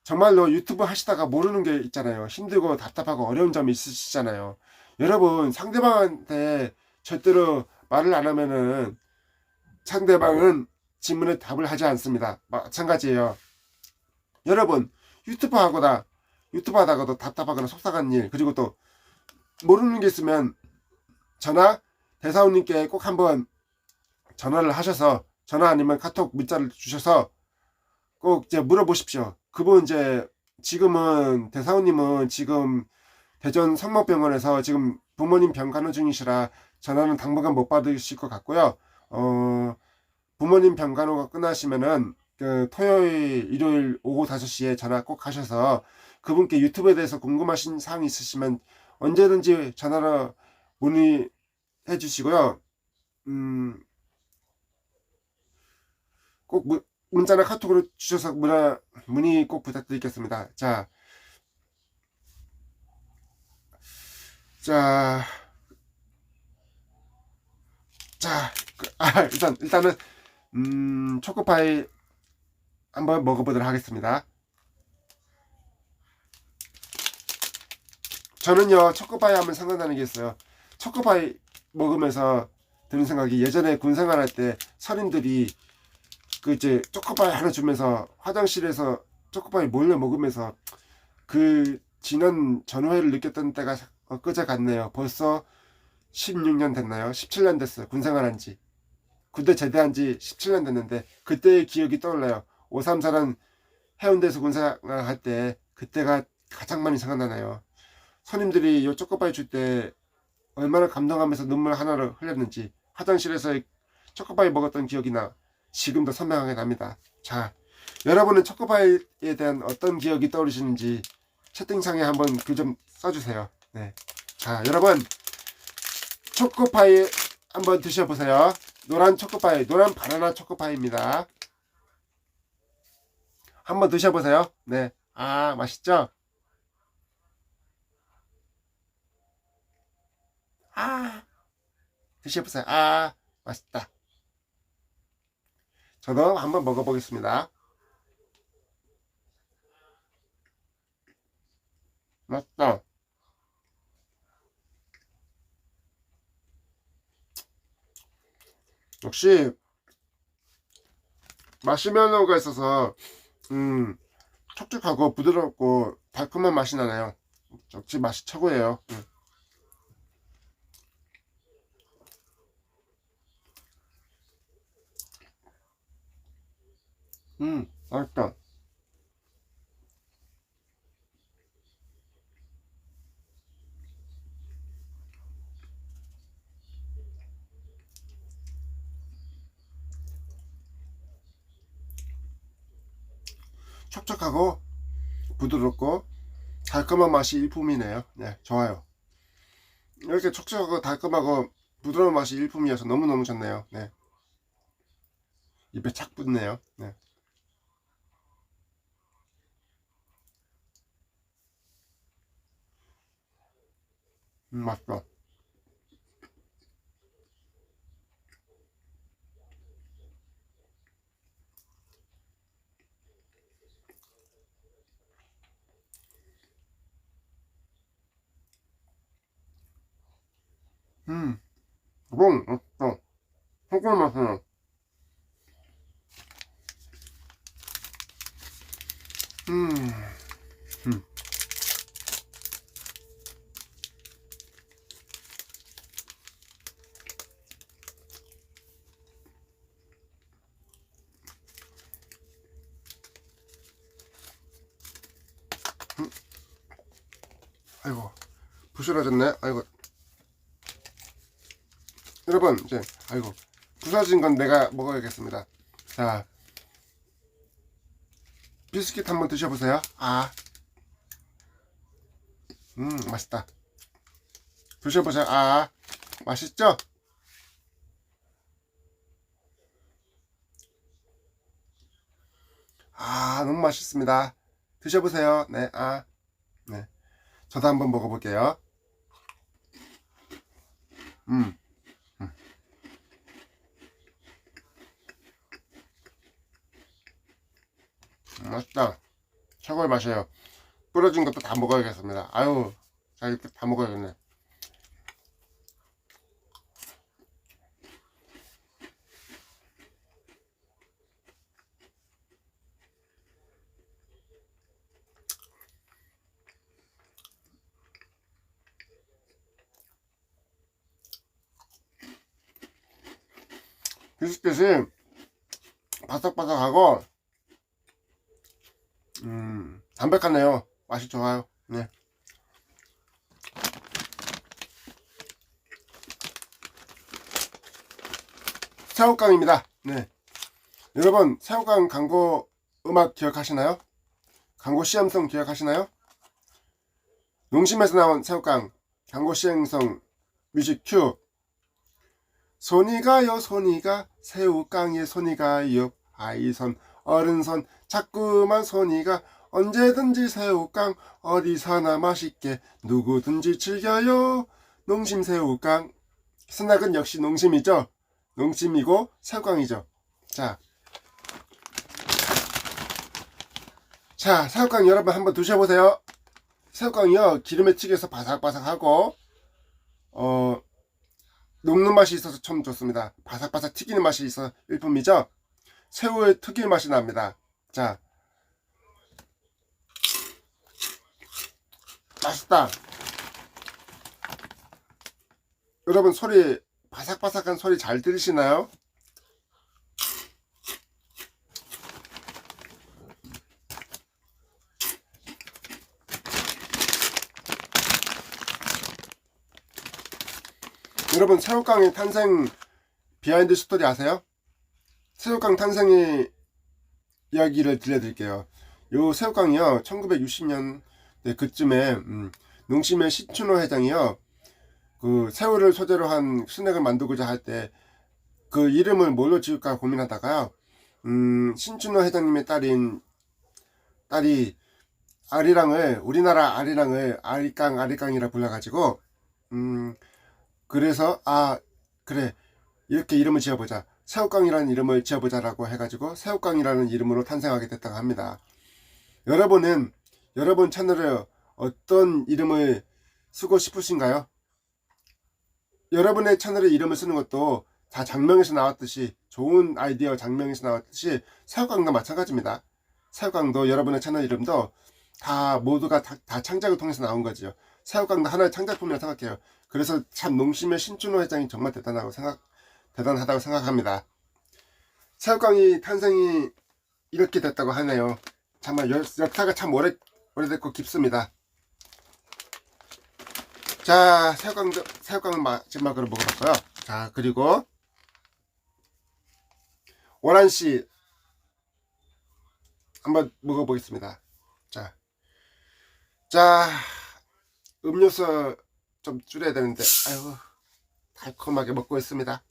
정말로 유튜브 하시다가 모르는 게 있잖아요. 힘들고 답답하고 어려운 점이 있으시잖아요. 여러분, 상대방한테 절대로 말을 안 하면은 상대방은 질문에 답을 하지 않습니다. 마찬가지예요. 여러분, 유튜브 하다가도 답답하거나 속상한 일, 그리고 또 모르는 게 있으면 대사원님께 꼭 한번 전화를 하셔서, 전화 아니면 카톡 문자를 주셔서 꼭 이제 물어보십시오. 그분 지금은 대사원님은 지금 대전 성모병원에서 지금 부모님 병 간호 중이시라 전화는 당분간 못 받으실 것 같고요. 부모님 병 간호가 끝나시면은 토요일, 일요일 오후 5시에 전화 꼭 하셔서 그분께 유튜브에 대해서 궁금하신 사항이 있으시면 언제든지 전화로 문의해 주시고요. 꼭 문자나 카톡으로 주셔서 문의 꼭 부탁드리겠습니다. 자, 자, 일단은 초코파이 한번 먹어보도록 하겠습니다. 저는요 초코파이 하면 생각나는 게 있어요. 초코파이 먹으면서 드는 생각이, 예전에 군 생활할 때 선임들이 그 이제 초코파이 하나 주면서 화장실에서 초코파이 몰래 먹으면서 그 지난 전후회를 느꼈던 때가 엊그제 같네요. 벌써 16년 됐나요? 17년 됐어요. 군 생활한 지. 군대 제대한 지 17년 됐는데 그때의 기억이 떠올라요. 534는 해운대에서 군 생활할 때 그때가 가장 많이 생각나나요. 선임들이 요 초코파이 줄 때 얼마나 감동하면서 눈물 하나를 흘렸는지, 화장실에서 초코파이 먹었던 기억이나 지금도 선명하게 납니다. 자, 여러분은 초코파이에 대한 어떤 기억이 떠오르시는지 채팅창에 한번 글 좀 써주세요. 네. 자, 여러분 초코파이 한번 드셔보세요. 노란 초코파이, 노란 바나나 초코파이입니다. 한번 드셔보세요. 네. 아, 맛있죠? 아, 드셔보세요. 아, 맛있다. 저도 한번 먹어보겠습니다. 맛있다. 역시 마시멜로우가 있어서 촉촉하고 부드럽고 달콤한 맛이 나네요. 역시 맛이 최고예요. 맛있다. 촉촉하고 부드럽고 달콤한 맛이 일품이네요. 네, 좋아요. 이렇게 촉촉하고 달콤하고 부드러운 맛이 일품이어서 너무너무 좋네요. 네. 입에 착 붙네요. 네. 맛있어. 맛있어. 소금 맛이요. 음, 음. 아이고, 부스러졌네. 아이고. 여러분, 이제, 아이고, 부서진 건 내가 먹어야겠습니다. 자, 비스킷 한번 드셔보세요. 아, 맛있다. 드셔보세요. 아, 맛있죠? 아, 너무 맛있습니다. 드셔보세요. 네, 아, 네. 저도 한번 먹어볼게요. 음, 음. 맛있다. 최고의 맛이에요. 부러진 것도 다 먹어야겠습니다. 아유, 자, 이렇게 다 먹어야겠네. 비스킷이 바삭바삭하고 담백하네요. 맛이 좋아요. 네. 새우깡입니다. 네. 여러분, 새우깡 광고 음악 기억하시나요? 광고 시험성 기억하시나요? 농심에서 나온 새우깡 광고 시험성 뮤직 큐. 손이 가요, 손이 가, 새우깡에 손이 가요. 아이손, 어른손, 자꾸만 손이 가. 언제든지 새우깡, 어디서나 맛있게, 누구든지 즐겨요. 농심 새우깡. 스낵은 역시 농심이죠. 농심이고 새우깡이죠. 자, 새우깡 여러분 한번 드셔보세요. 새우깡이요, 기름에 튀겨서 바삭바삭하고 녹는 맛이 있어서 참 좋습니다. 바삭바삭 튀기는 맛이 있어 일품이죠. 새우의 특유의 맛이 납니다. 자, 맛있다. 여러분 소리, 바삭바삭한 소리 잘 들으시나요? 여러분 새우깡의 탄생 비하인드 스토리 아세요? 새우깡 탄생의 이야기를 들려드릴게요. 요 새우깡이요, 1960년 그쯤에 농심의 신춘호 회장이요, 그 새우를 소재로 한 스낵을 만들고자 할 때 그 이름을 뭘로 지을까 고민하다가요, 신춘호 회장님의 딸이 아리랑을, 우리나라 아리랑을 아리깡이라 불러가지고 그래서 그래, 이렇게 이름을 지어보자, 새우깡이라는 이름을 지어보자라고 해가지고 새우깡이라는 이름으로 탄생하게 됐다고 합니다. 여러분 채널에 어떤 이름을 쓰고 싶으신가요? 여러분의 채널에 이름을 쓰는 것도 다 장명에서 나왔듯이, 좋은 아이디어 장명에서 나왔듯이 새우깡과 마찬가지입니다. 새우깡도 여러분의 채널 이름도 모두가 다 창작을 통해서 나온 거지요. 새우깡도 하나의 창작품이라고 생각해요. 그래서 참 농심의 신춘호 회장이 정말 대단하다고 생각합니다. 새우깡이 탄생이 이렇게 됐다고 하네요. 정말 역사가 참 오래됐고 깊습니다. 자, 새우깡을 마지막으로 먹어봤고요. 자, 그리고 오란씨 한번 먹어보겠습니다. 자, 음료수 좀 줄여야 되는데, 아유, 달콤하게 먹고 있습니다.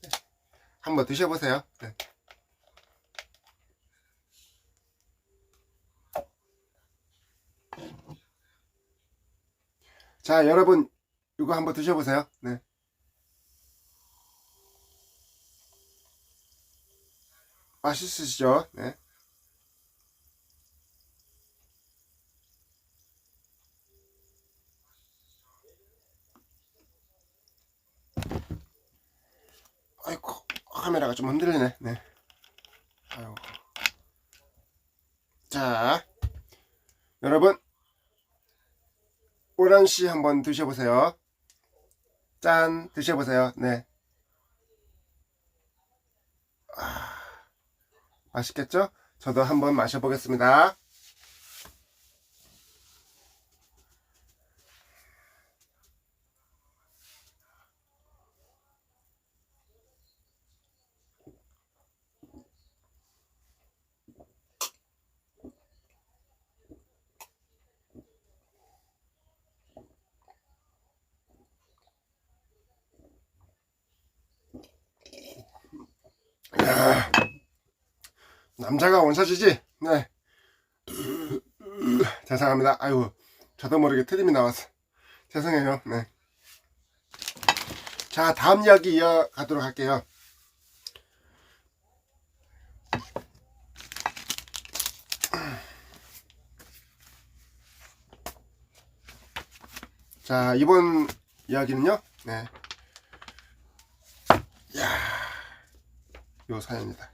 한번 드셔보세요. 네. 자, 여러분 이거 한번 드셔보세요. 네. 맛있으시죠? 네. 아이고, 카메라가 좀 흔들리네. 네. 아이고. 자, 여러분 오란씨 한번 드셔보세요. 짠, 드셔보세요. 네. 맛있겠죠? 저도 한번 마셔보겠습니다. 남자가 원샷이지? 네. 죄송합니다. 아유, 저도 모르게 트림이 나왔어. 죄송해요. 네. 자, 다음 이야기 이어가도록 할게요. 자, 이번 이야기는요, 네. 요 사연이다.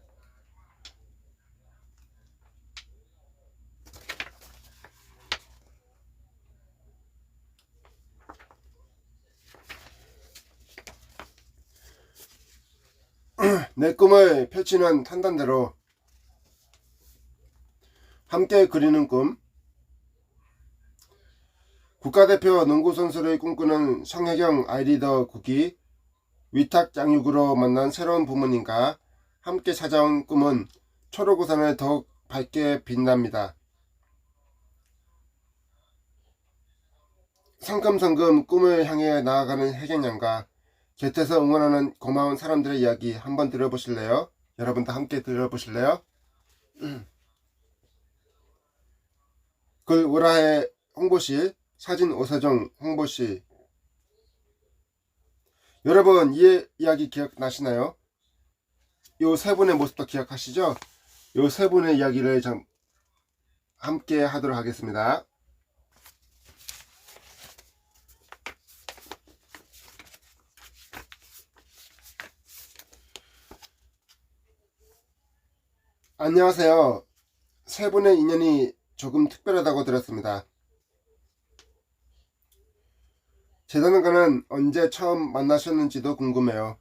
내 꿈을 펼치는 탄단대로 함께 그리는 꿈. 국가대표 농구선수를 꿈꾸는 성혜경 아이리더 국이 위탁 양육으로 만난 새로운 부모님과 함께 찾아온 꿈은 초록우산을 더욱 밝게 빛납니다. 성큼성큼 꿈을 향해 나아가는 혜경양과 곁에서 응원하는 고마운 사람들의 이야기 한번 들어보실래요? 여러분도 함께 들어보실래요? 글 우라의 홍보실, 사진 오세정 홍보실. 여러분 이 이야기 기억나시나요? 요 세 분의 모습도 기억하시죠? 요 세 분의 이야기를 좀 함께 하도록 하겠습니다. 안녕하세요. 세 분의 인연이 조금 특별하다고 들었습니다. 재단가는 언제 처음 만나셨는지도 궁금해요.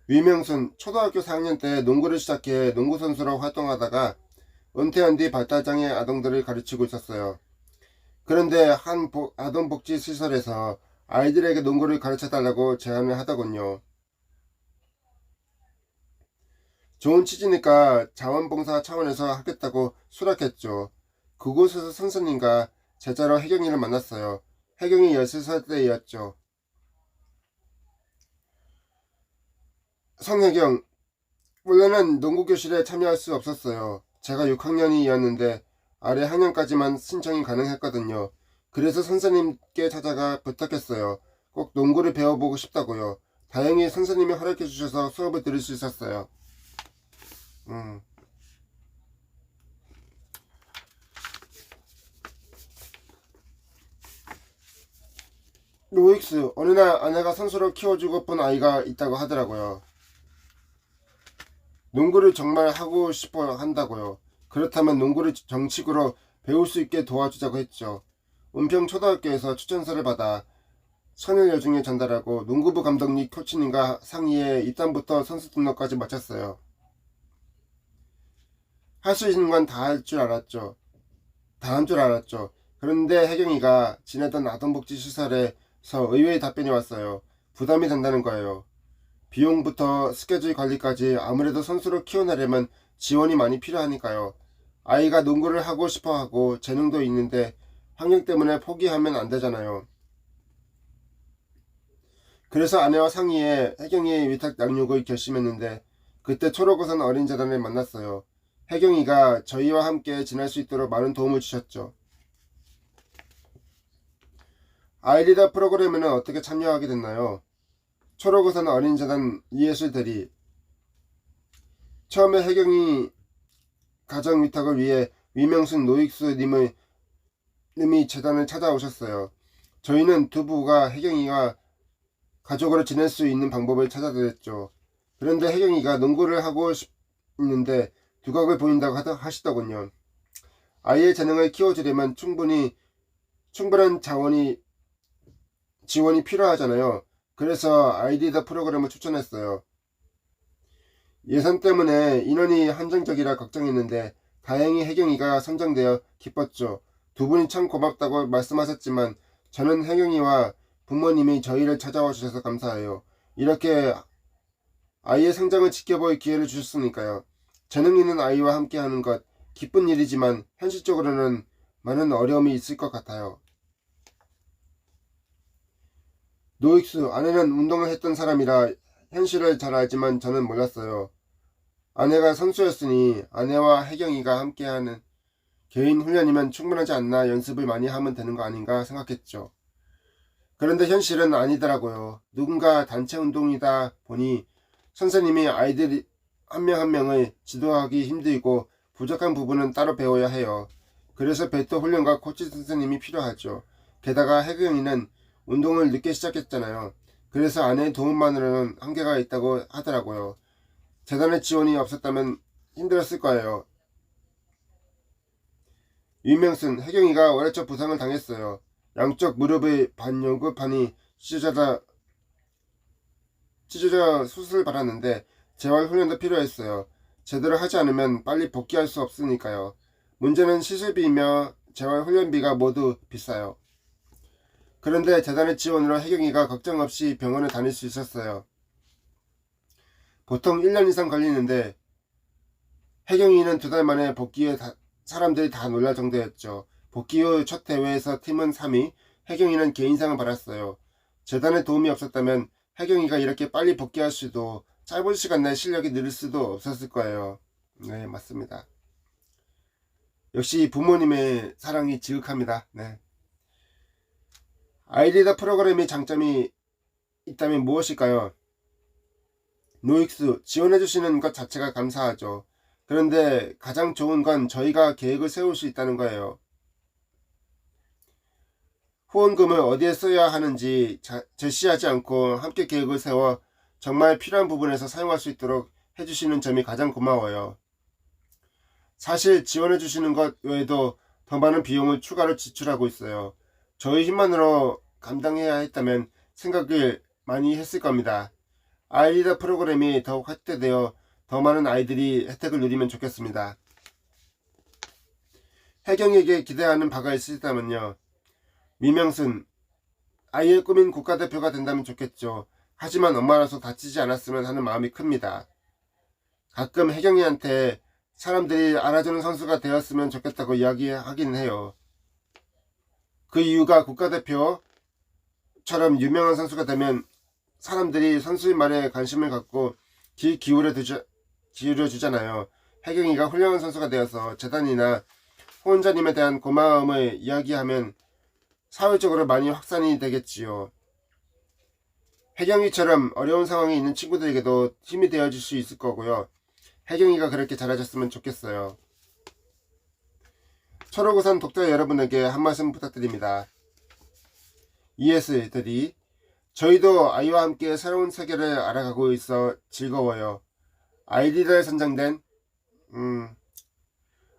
위명순 초등학교 4학년 때 농구를 시작해 농구선수로 활동하다가 은퇴한 뒤 발달장애 아동들을 가르치고 있었어요. 그런데 한 아동복지시설에서 아이들에게 농구를 가르쳐달라고 제안을 하더군요. 좋은 취지니까 자원봉사 차원에서 하겠다고 수락했죠. 그곳에서 선생님과 제자로 혜경이를 만났어요. 혜경이 13살 때였죠. 성혜경, 원래는 농구교실에 참여할 수 없었어요. 제가 6학년이었는데 아래 학년까지만 신청이 가능했거든요. 그래서 선생님께 찾아가 부탁했어요. 꼭 농구를 배워보고 싶다고요. 다행히 선생님이 허락해 주셔서 수업을 들을 수 있었어요. 로익스, 어느 날 아내가 선수로 키워주고픈 아이가 있다고 하더라고요. 농구를 정말 하고 싶어 한다고요. 그렇다면 농구를 정식으로 배울 수 있게 도와주자고 했죠. 은평초등학교에서 추천서를 받아 선혈여중에 전달하고 농구부 감독님 코치님과 상의해 입단부터 선수 등록까지 마쳤어요. 할 수 있는 건 다 할 줄 알았죠. 다 한 줄 알았죠. 그런데 혜경이가 지내던 아동복지시설에서 의외의 답변이 왔어요. 부담이 된다는 거예요. 비용부터 스케줄 관리까지 아무래도 선수로 키워내려면 지원이 많이 필요하니까요. 아이가 농구를 하고 싶어 하고 재능도 있는데 환경 때문에 포기하면 안 되잖아요. 그래서 아내와 상의해 혜경이의 위탁 양육을 결심했는데 그때 초록우산 어린이재단을 만났어요. 혜경이가 저희와 함께 지낼 수 있도록 많은 도움을 주셨죠. 아이리더 프로그램에는 어떻게 참여하게 됐나요? 초록우산 어린이재단 이예술 대리. 처음에 혜경이 가정 위탁을 위해 위명순 노익수 님이 재단을 찾아오셨어요. 저희는 두 부부가 혜경이가 가족으로 지낼 수 있는 방법을 찾아드렸죠. 그런데 혜경이가 농구를 하고 싶는데 두각을 보인다고 하시더군요. 아이의 재능을 키워주려면 충분한 지원이 필요하잖아요. 그래서 아이리더 프로그램을 추천했어요. 예산 때문에 인원이 한정적이라 걱정했는데 다행히 혜경이가 선정되어 기뻤죠. 두 분이 참 고맙다고 말씀하셨지만 저는 혜경이와 부모님이 저희를 찾아와 주셔서 감사해요. 이렇게 아이의 성장을 지켜볼 기회를 주셨으니까요. 재능 있는 아이와 함께하는 것 기쁜 일이지만 현실적으로는 많은 어려움이 있을 것 같아요. 노익수, 아내는 운동을 했던 사람이라 현실을 잘 알지만 저는 몰랐어요. 아내가 선수였으니 아내와 혜경이가 함께하는 개인 훈련이면 충분하지 않나 연습을 많이 하면 되는 거 아닌가 생각했죠. 그런데 현실은 아니더라고요. 누군가 단체 운동이다 보니 선생님이 아이들 한 명 한 명을 지도하기 힘들고 부족한 부분은 따로 배워야 해요. 그래서 별도 훈련과 코치 선생님이 필요하죠. 게다가 혜경이는 운동을 늦게 시작했잖아요. 그래서 아내의 도움만으로는 한계가 있다고 하더라고요. 재단의 지원이 없었다면 힘들었을 거예요. 유명순, 혜경이가 어릴 적 부상을 당했어요. 양쪽 무릎의 반영구판이 찢어져 수술을 받았는데 재활 훈련도 필요했어요. 제대로 하지 않으면 빨리 복귀할 수 없으니까요. 문제는 시술비며 재활 훈련비가 모두 비싸요. 그런데 재단의 지원으로 혜경이가 걱정 없이 병원을 다닐 수 있었어요. 보통 1년 이상 걸리는데 혜경이는 2달 만에 복귀해 사람들이 다 놀랄 정도였죠. 복귀 후 첫 대회에서 팀은 3위, 혜경이는 개인상을 받았어요. 재단의 도움이 없었다면 혜경이가 이렇게 빨리 복귀할 수도 짧은 시간 내에 실력이 늘을 수도 없었을 거예요. 네, 맞습니다. 역시 부모님의 사랑이 지극합니다. 네. 아이리더 프로그램의 장점이 있다면 무엇일까요? 노익수 지원해주시는 것 자체가 감사하죠. 그런데 가장 좋은 건 저희가 계획을 세울 수 있다는 거예요. 후원금을 어디에 써야 하는지 제시하지 않고 함께 계획을 세워 정말 필요한 부분에서 사용할 수 있도록 해주시는 점이 가장 고마워요. 사실 지원해주시는 것 외에도 더 많은 비용을 추가로 지출하고 있어요. 저희 힘만으로 감당해야 했다면 생각을 많이 했을 겁니다. 아이리더 프로그램이 더욱 확대되어 더 많은 아이들이 혜택을 누리면 좋겠습니다. 혜경에게 기대하는 바가 있으시다면요. 미명순, 아이의 꿈인 국가대표가 된다면 좋겠죠. 하지만 엄마라서 다치지 않았으면 하는 마음이 큽니다. 가끔 혜경이한테 사람들이 알아주는 선수가 되었으면 좋겠다고 이야기하긴 해요. 그 이유가 국가대표처럼 유명한 선수가 되면 사람들이 선수의 말에 관심을 갖고 귀 기울여주잖아요. 혜경이가 훌륭한 선수가 되어서 재단이나 후원자님에 대한 고마움을 이야기하면 사회적으로 많이 확산이 되겠지요. 혜경이처럼 어려운 상황에 있는 친구들에게도 힘이 되어줄 수 있을 거고요. 혜경이가 그렇게 잘해줬으면 좋겠어요. 초록우산 독자 여러분에게 한 말씀 부탁드립니다. ES들이 저희도 아이와 함께 새로운 세계를 알아가고 있어 즐거워요. 아이리더에 선정된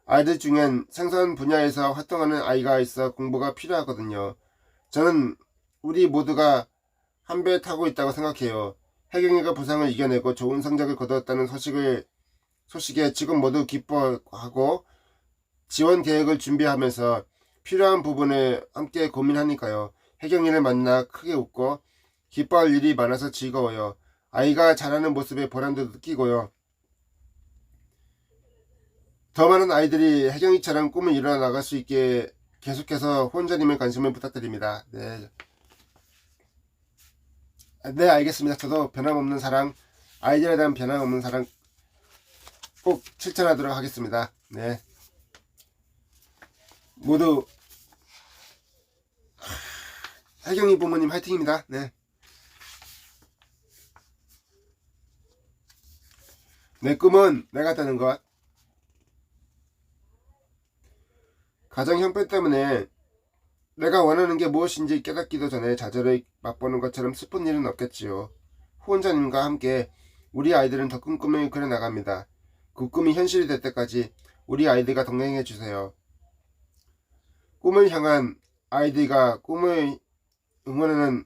아이들 중엔 생선 분야에서 활동하는 아이가 있어 공부가 필요하거든요. 저는 우리 모두가 한 배 타고 있다고 생각해요. 혜경이가 부상을 이겨내고 좋은 성적을 거두었다는 소식에 지금 모두 기뻐하고 지원 계획을 준비하면서 필요한 부분을 함께 고민하니까요. 혜경이를 만나 크게 웃고 기뻐할 일이 많아서 즐거워요. 아이가 자라는 모습에 보람도 느끼고요. 더 많은 아이들이 혜경이처럼 꿈을 이뤄 나갈 수 있게 계속해서 후원자님의 관심을 부탁드립니다. 네, 알겠습니다. 저도 변함없는 사랑, 아이들에 대한 변함없는 사랑 꼭 실천하도록 하겠습니다. 네. 모두 혜경이 부모님 화이팅입니다. 네. 내 꿈은 내가 되는 것. 가정 형편 때문에 내가 원하는 게 무엇인지 깨닫기도 전에 좌절을 맛보는 것처럼 슬픈 일은 없겠지요. 후원자님과 함께 우리 아이들은 더 큰 꿈을 그려나갑니다. 그 꿈이 현실이 될 때까지 우리 아이들과 동행해 주세요. 꿈을 향한 아이들과 꿈을 응원하는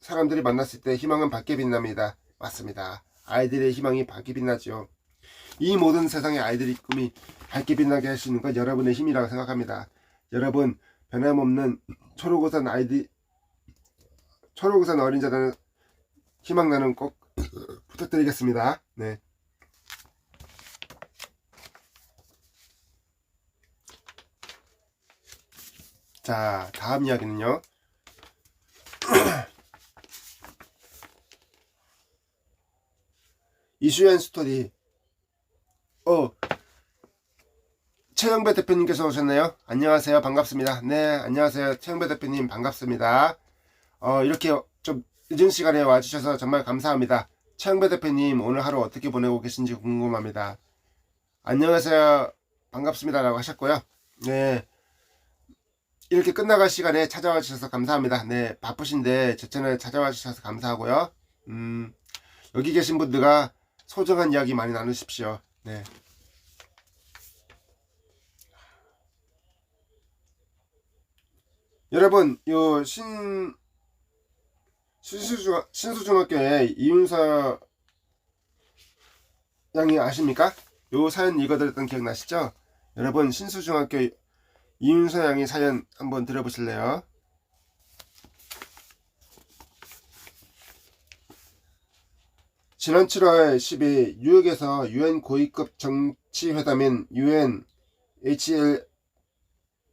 사람들이 만났을 때 희망은 밝게 빛납니다. 맞습니다. 아이들의 희망이 밝게 빛나죠. 이 모든 세상의 아이들의 꿈이 밝게 빛나게 할 수 있는 건 여러분의 힘이라고 생각합니다. 여러분 변함없는 초록우산 어린자단 희망나는 꼭 부탁드리겠습니다. 네. 자, 다음 이야기는요. 이슈앤 스토리. 최영배 대표님께서 오셨네요. 안녕하세요. 반갑습니다. 네, 안녕하세요. 최영배 대표님 반갑습니다. 이렇게 좀 늦은 시간에 와주셔서 정말 감사합니다. 최영배 대표님 오늘 하루 어떻게 보내고 계신지 궁금합니다. 안녕하세요. 반갑습니다. 라고 하셨고요. 네. 이렇게 끝나갈 시간에 찾아와 주셔서 감사합니다. 네, 바쁘신데 제 채널에 찾아와 주셔서 감사하고요. 여기 계신 분들과 소중한 이야기 많이 나누십시오. 네. 여러분, 요 신수중학교에 이윤서 양이 아십니까? 요 사연 읽어드렸던 기억나시죠? 여러분, 신수중학교 이윤서 양의 사연 한번 들어보실래요? 지난 7월 10일 뉴욕에서 UN 고위급 정치회담인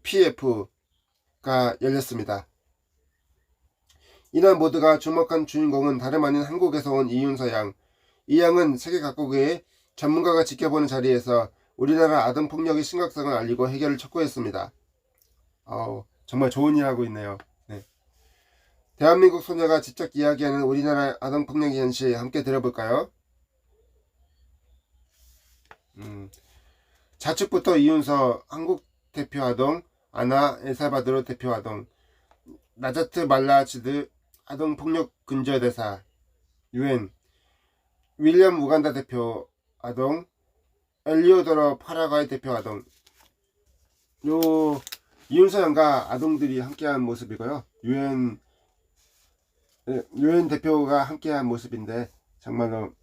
UNHLPF가 열렸습니다. 이날 모두가 주목한 주인공은 다름 아닌 한국에서 온 이윤서 양. 이 양은 세계 각국의 전문가가 지켜보는 자리에서 우리나라 아동폭력의 심각성을 알리고 해결을 촉구했습니다. 정말 좋은 일 하고 있네요. 네. 대한민국 소녀가 직접 이야기하는 우리나라 아동폭력의 현실 함께 들어볼까요? 자축부터 이윤서 한국 대표 아동, 아나 엘살바도르 대표 아동, 나자트 말라치드 아동 폭력 근절 대사, 유엔, 윌리엄 우간다 대표 아동, 엘리오도로 파라과이 대표 아동. 요 이윤서 양과 아동들이 함께한 모습이고요. 유엔 대표가 함께한 모습인데 정말로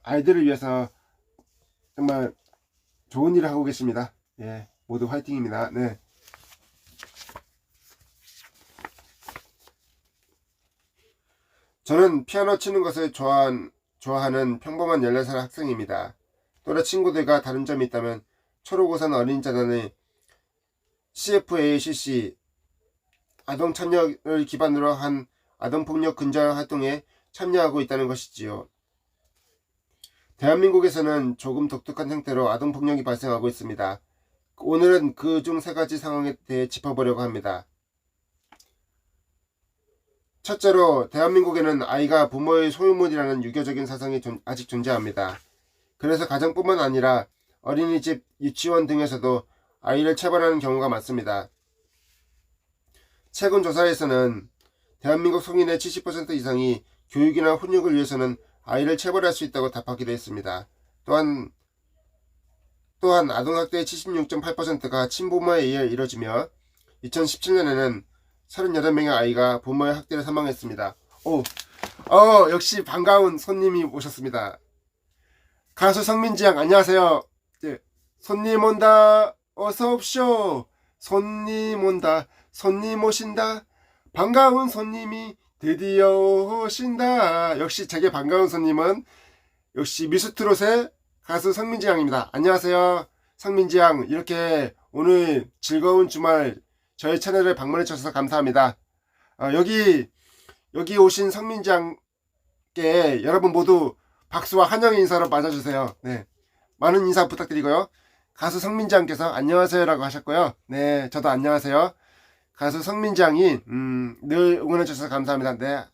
아이들을 위해서 정말 좋은 일을 하고 계십니다. 예, 모두 화이팅입니다. 네. 저는 피아노 치는 것을 좋아하는 평범한 14살 학생입니다. 또래 친구들과 다른 점이 있다면 초록우산 어린이재단의 CFACC 아동 참여를 기반으로 한 아동폭력 근절 활동에 참여하고 있다는 것이지요. 대한민국에서는 조금 독특한 형태로 아동폭력이 발생하고 있습니다. 오늘은 그 중 3가지 상황에 대해 짚어보려고 합니다. 첫째로, 대한민국에는 아이가 부모의 소유물이라는 유교적인 사상이 아직 존재합니다. 그래서 가정뿐만 아니라 어린이집, 유치원 등에서도 아이를 체벌하는 경우가 많습니다. 최근 조사에서는 대한민국 성인의 70% 이상이 교육이나 훈육을 위해서는 아이를 체벌할 수 있다고 답하기도 했습니다. 또한 아동학대의 76.8%가 친부모에 의해 이뤄지며 2017년에는 38명의 아이가 부모의 학대로 사망했습니다. 역시 반가운 손님이 오셨습니다. 가수 성민지 양 안녕하세요. 네, 손님 온다 어서 옵쇼. 손님 온다 손님 오신다. 반가운 손님이 드디어 오신다. 역시 제게 반가운 손님은 역시 미스트롯의 가수 성민지 양입니다. 안녕하세요 성민지 양. 이렇게 오늘 즐거운 주말 저희 채널에 방문해 주셔서 감사합니다. 여기 오신 성민지 양께 여러분 모두 박수와 환영의 인사로 맞아주세요. 네, 많은 인사 부탁드리고요. 가수 성민지 양께서 안녕하세요 라고 하셨고요. 네, 저도 안녕하세요. 가수 성민지 양이 늘 응원해 주셔서 감사합니다. 네,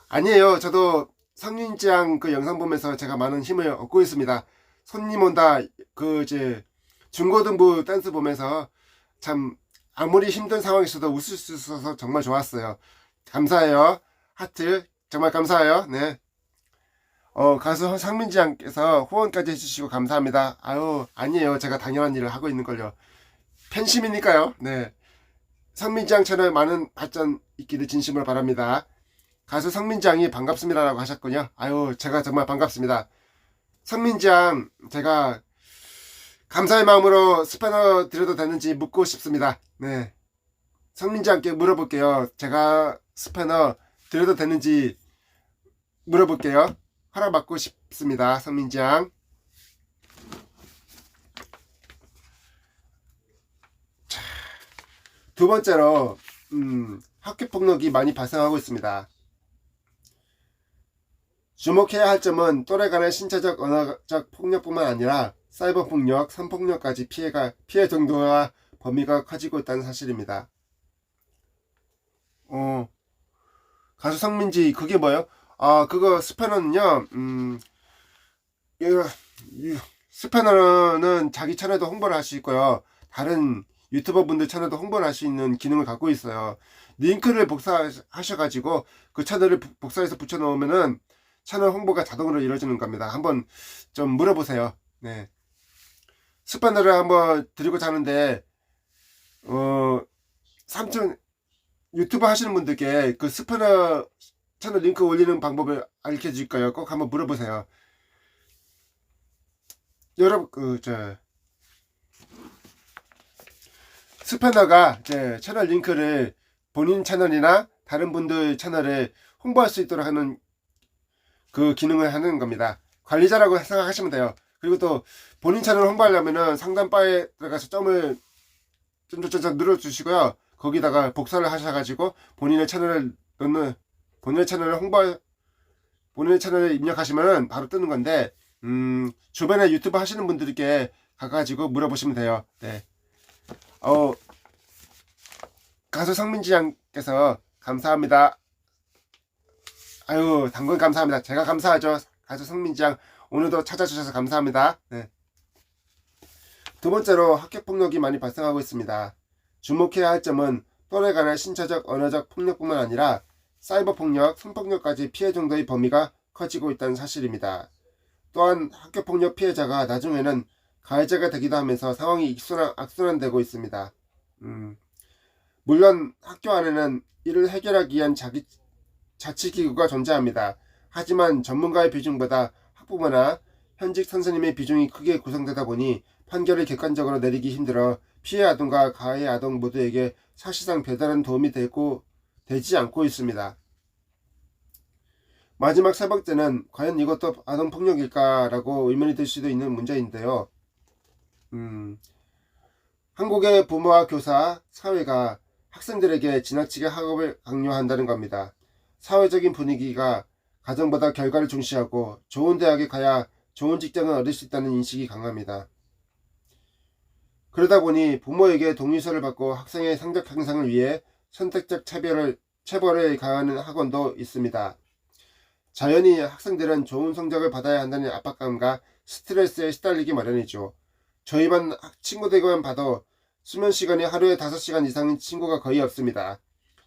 아니에요. 저도 성민지 양 그 영상 보면서 제가 많은 힘을 얻고 있습니다. 손님 온다 이제 중고등부 댄스 보면서 참 아무리 힘든 상황에서도 웃을 수 있어서 정말 좋았어요. 감사해요. 하트 정말 감사해요. 네. 가수 성민지 양께서 후원까지 해주시고 감사합니다. 아니에요. 제가 당연한 일을 하고 있는걸요. 팬심이니까요. 네. 성민지 양 채널 많은 발전 있기를 진심으로 바랍니다. 가수 성민지 양이 반갑습니다 라고 하셨군요. 제가 정말 반갑습니다. 성민지 양, 제가 감사의 마음으로 스패너 드려도 되는지 묻고 싶습니다. 네. 성민지 양께 물어볼게요. 제가 스패너 드려도 되는지 물어볼게요. 허락받고 싶습니다. 성민지 양. 두 번째로 학교폭력이 많이 발생하고 있습니다. 주목해야 할 점은 또래 간의 신체적 언어적 폭력뿐만 아니라 사이버 폭력, 성폭력까지 피해 정도와 범위가 커지고 있다는 사실입니다. 가수 성민지 그게 뭐예요? 그거 스패너는요. 스패너는 자기 채널도 홍보를 할 수 있고요. 다른 유튜버 분들 채널도 홍보를 할 수 있는 기능을 갖고 있어요. 링크를 복사하셔가지고 그 채널을 복사해서 붙여놓으면은 채널 홍보가 자동으로 이루어지는 겁니다. 한번 좀 물어보세요. 네. 스패너를 한번 드리고자 하는데 유튜브 하시는 분들께 그 스패너 채널 링크 올리는 방법을 알려줄 거예요. 꼭 한번 물어보세요. 여러분 스패너가 이제 채널 링크를 본인 채널이나 다른 분들 채널에 홍보할 수 있도록 하는 그 기능을 하는 겁니다. 관리자라고 생각하시면 돼요. 그리고 또 본인 채널 홍보하려면은 상단 바에 들어가서 점을 좀 눌러주시고요. 거기다가 복사를 하셔가지고 본인의 채널을 본인의 채널에 입력하시면은 바로 뜨는 건데, 주변에 유튜브 하시는 분들께 가가지고 물어보시면 돼요. 네. 가수 성민지 양께서 감사합니다. 당근 감사합니다. 제가 감사하죠. 가수 성민지 양 오늘도 찾아주셔서 감사합니다. 네. 두 번째로 학교폭력이 많이 발생하고 있습니다. 주목해야 할 점은 또래 간의 신체적, 언어적 폭력뿐만 아니라 사이버 폭력, 성폭력까지 피해 정도의 범위가 커지고 있다는 사실입니다. 또한 학교폭력 피해자가 나중에는 가해자가 되기도 하면서 상황이 악순환되고 있습니다. 물론 학교 안에는 이를 해결하기 위한 자치기구가 존재합니다. 하지만 전문가의 비중보다 학부모나 현직 선생님의 비중이 크게 구성되다 보니 판결을 객관적으로 내리기 힘들어 피해 아동과 가해 아동 모두에게 사실상 별다른 도움이 되지 않고 있습니다. 마지막 세 번째는 과연 이것도 아동폭력일까 라고 의문이 들 수도 있는 문제인데요. 한국의 부모와 교사, 사회가 학생들에게 지나치게 학업을 강요한다는 겁니다. 사회적인 분위기가 가정보다 결과를 중시하고 좋은 대학에 가야 좋은 직장을 얻을 수 있다는 인식이 강합니다. 그러다 보니 부모에게 동의서를 받고 학생의 성적 향상을 위해 선택적 체벌을 가하는 학원도 있습니다. 자연히 학생들은 좋은 성적을 받아야 한다는 압박감과 스트레스에 시달리기 마련이죠. 저희 반 친구들만 봐도 수면 시간이 하루에 5시간 이상인 친구가 거의 없습니다.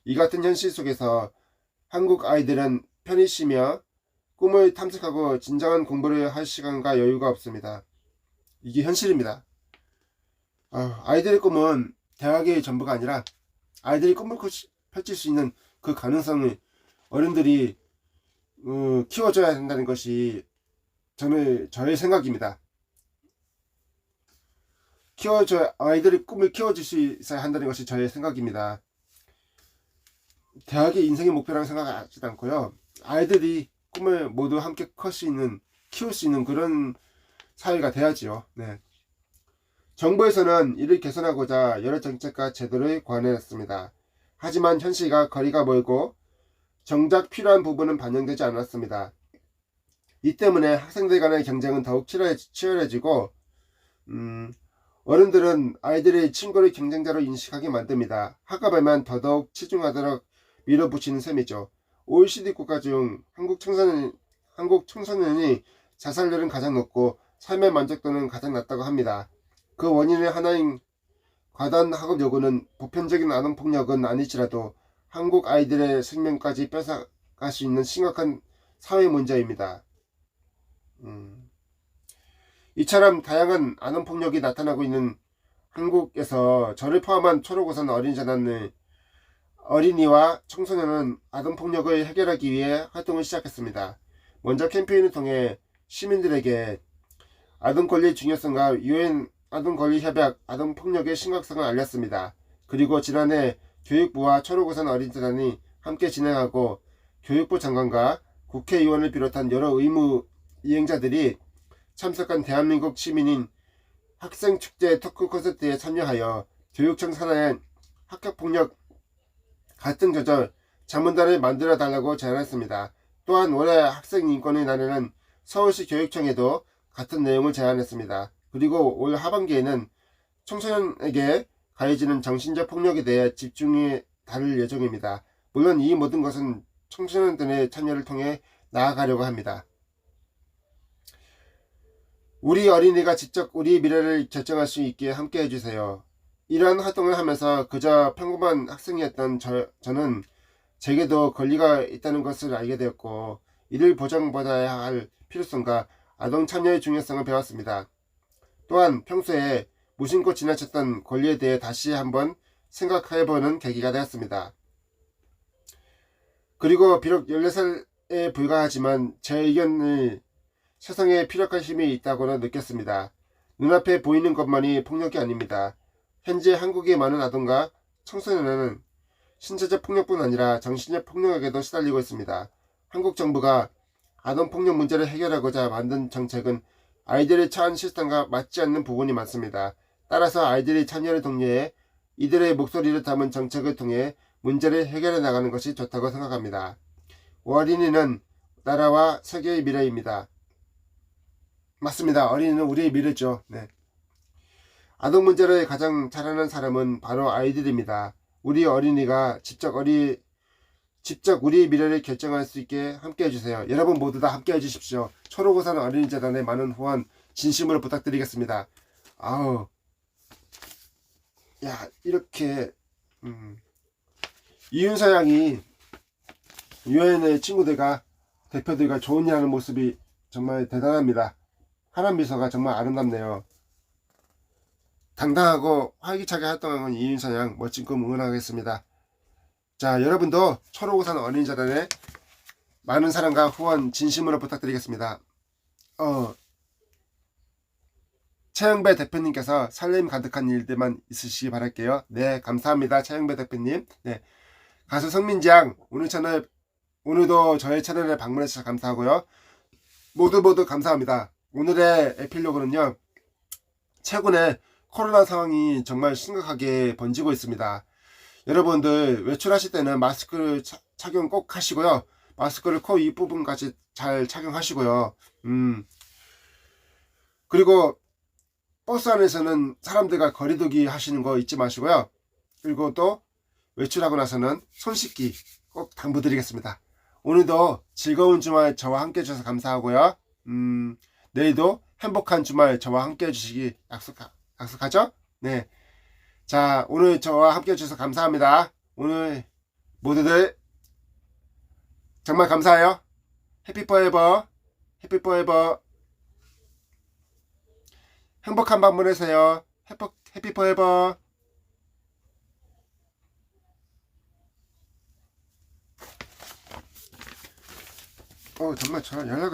이 같은 현실 속에서 한국 아이들은 편히 쉬며 꿈을 탐색하고 진정한 공부를 할 시간과 여유가 없습니다. 이게 현실입니다. 아이들의 꿈은 대학의 전부가 아니라 아이들이 꿈을 펼칠 수 있는 그 가능성을 어른들이 키워줘야 한다는 것이 저의 생각입니다. 아이들의 꿈을 키워줄 수 있어야 한다는 것이 저의 생각입니다. 대학이 인생의 목표라고 생각하지 않고요. 아이들이 꿈을 모두 함께 키울 수 있는 그런 사회가 돼야지요. 네. 정부에서는 이를 개선하고자 여러 정책과 제도를 관해냈습니다. 하지만 현실과 거리가 멀고 정작 필요한 부분은 반영되지 않았습니다. 이 때문에 학생들 간의 경쟁은 더욱 치열해지고 어른들은 아이들의 친구를 경쟁자로 인식하게 만듭니다. 학업에만 더더욱 치중하도록 밀어붙이는 셈이죠. OECD 국가 중 한국 청소년이 자살률은 가장 높고 삶의 만족도는 가장 낮다고 합니다. 그 원인의 하나인 과다한 학업 요구는 보편적인 아동폭력은 아니지라도 한국 아이들의 생명까지 뺏어갈 수 있는 심각한 사회 문제입니다. 이처럼 다양한 아동폭력이 나타나고 있는 한국에서 저를 포함한 초록우산 어린이와 청소년은 아동폭력을 해결하기 위해 활동을 시작했습니다. 먼저 캠페인을 통해 시민들에게 아동권리의 중요성과 UN 아동권리협약 아동폭력의 심각성을 알렸습니다. 그리고 지난해 교육부와 초록우산 어린이재단이 함께 진행하고 교육부 장관과 국회의원을 비롯한 여러 의무 이행자들이 참석한 대한민국 시민인 학생축제 토크 콘서트에 참여하여 교육청 산하의 학교폭력 갈등 조절 자문단을 만들어 달라고 제안했습니다. 또한 올해 학생인권의 날에는 서울시 교육청에도 같은 내용을 제안했습니다. 그리고 올 하반기에는 청소년에게 가해지는 정신적 폭력에 대해 집중이 다를 예정입니다. 물론 이 모든 것은 청소년들의 참여를 통해 나아가려고 합니다. 우리 어린이가 직접 우리 미래를 결정할 수 있게 함께 해주세요. 이러한 활동을 하면서 그저 평범한 학생이었던 저는 제게도 권리가 있다는 것을 알게 되었고 이를 보장받아야 할 필요성과 아동 참여의 중요성을 배웠습니다. 또한 평소에 무심코 지나쳤던 권리에 대해 다시 한번 생각해보는 계기가 되었습니다. 그리고 비록 14살에 불과하지만 제 의견을 세상에 피력할 힘이 있다고는 느꼈습니다. 눈앞에 보이는 것만이 폭력이 아닙니다. 현재 한국의 많은 아동과 청소년은 신체적 폭력뿐 아니라 정신적 폭력에도 시달리고 있습니다. 한국 정부가 아동폭력 문제를 해결하고자 만든 정책은 아이들이 처한 실상과 맞지 않는 부분이 많습니다. 따라서 아이들이 참여를 독려해 이들의 목소리를 담은 정책을 통해 문제를 해결해 나가는 것이 좋다고 생각합니다. 어린이는 나라와 세계의 미래입니다. 맞습니다. 어린이는 우리의 미래죠. 네. 아동 문제를 가장 잘하는 사람은 바로 아이들입니다. 우리 어린이가 직접 우리의 미래를 결정할 수 있게 함께 해주세요. 여러분 모두 다 함께 해주십시오. 초록우산 어린이재단의 많은 후원 진심으로 부탁드리겠습니다. 야, 이렇게 이윤서 양이 유엔의 친구들과 대표들과 좋은 일 하는 모습이 정말 대단합니다. 하람 미소가 정말 아름답네요. 당당하고 활기차게 활동하는 이윤서 양 멋진 꿈 응원하겠습니다. 자, 여러분도 초록우산 어린이재단에 많은 사랑과 후원 진심으로 부탁드리겠습니다. 최영배 대표님께서 설렘 가득한 일들만 있으시기 바랄게요. 네, 감사합니다. 최영배 대표님. 네, 가수 성민지 양 오늘도 저의 채널에 방문해주셔서 감사하고요. 모두 감사합니다. 오늘의 에필로그는요, 최근에 코로나 상황이 정말 심각하게 번지고 있습니다. 여러분들 외출하실 때는 마스크를 착용 꼭 하시고요. 마스크를 코 윗부분까지 잘 착용하시고요. 그리고 버스 안에서는 사람들과 거리두기 하시는 거 잊지 마시고요. 그리고 또 외출하고 나서는 손 씻기 꼭 당부드리겠습니다. 오늘도 즐거운 주말 저와 함께 해주셔서 감사하고요. 내일도 행복한 주말 저와 함께 해주시기 약속하죠? 네. 자, 오늘 저와 함께 해주셔서 감사합니다. 오늘 모두들 정말 감사해요. 해피 포에버, 해피 포에버. 행복한 밤 보내세요. 해피 포에버. 정말 저 연락을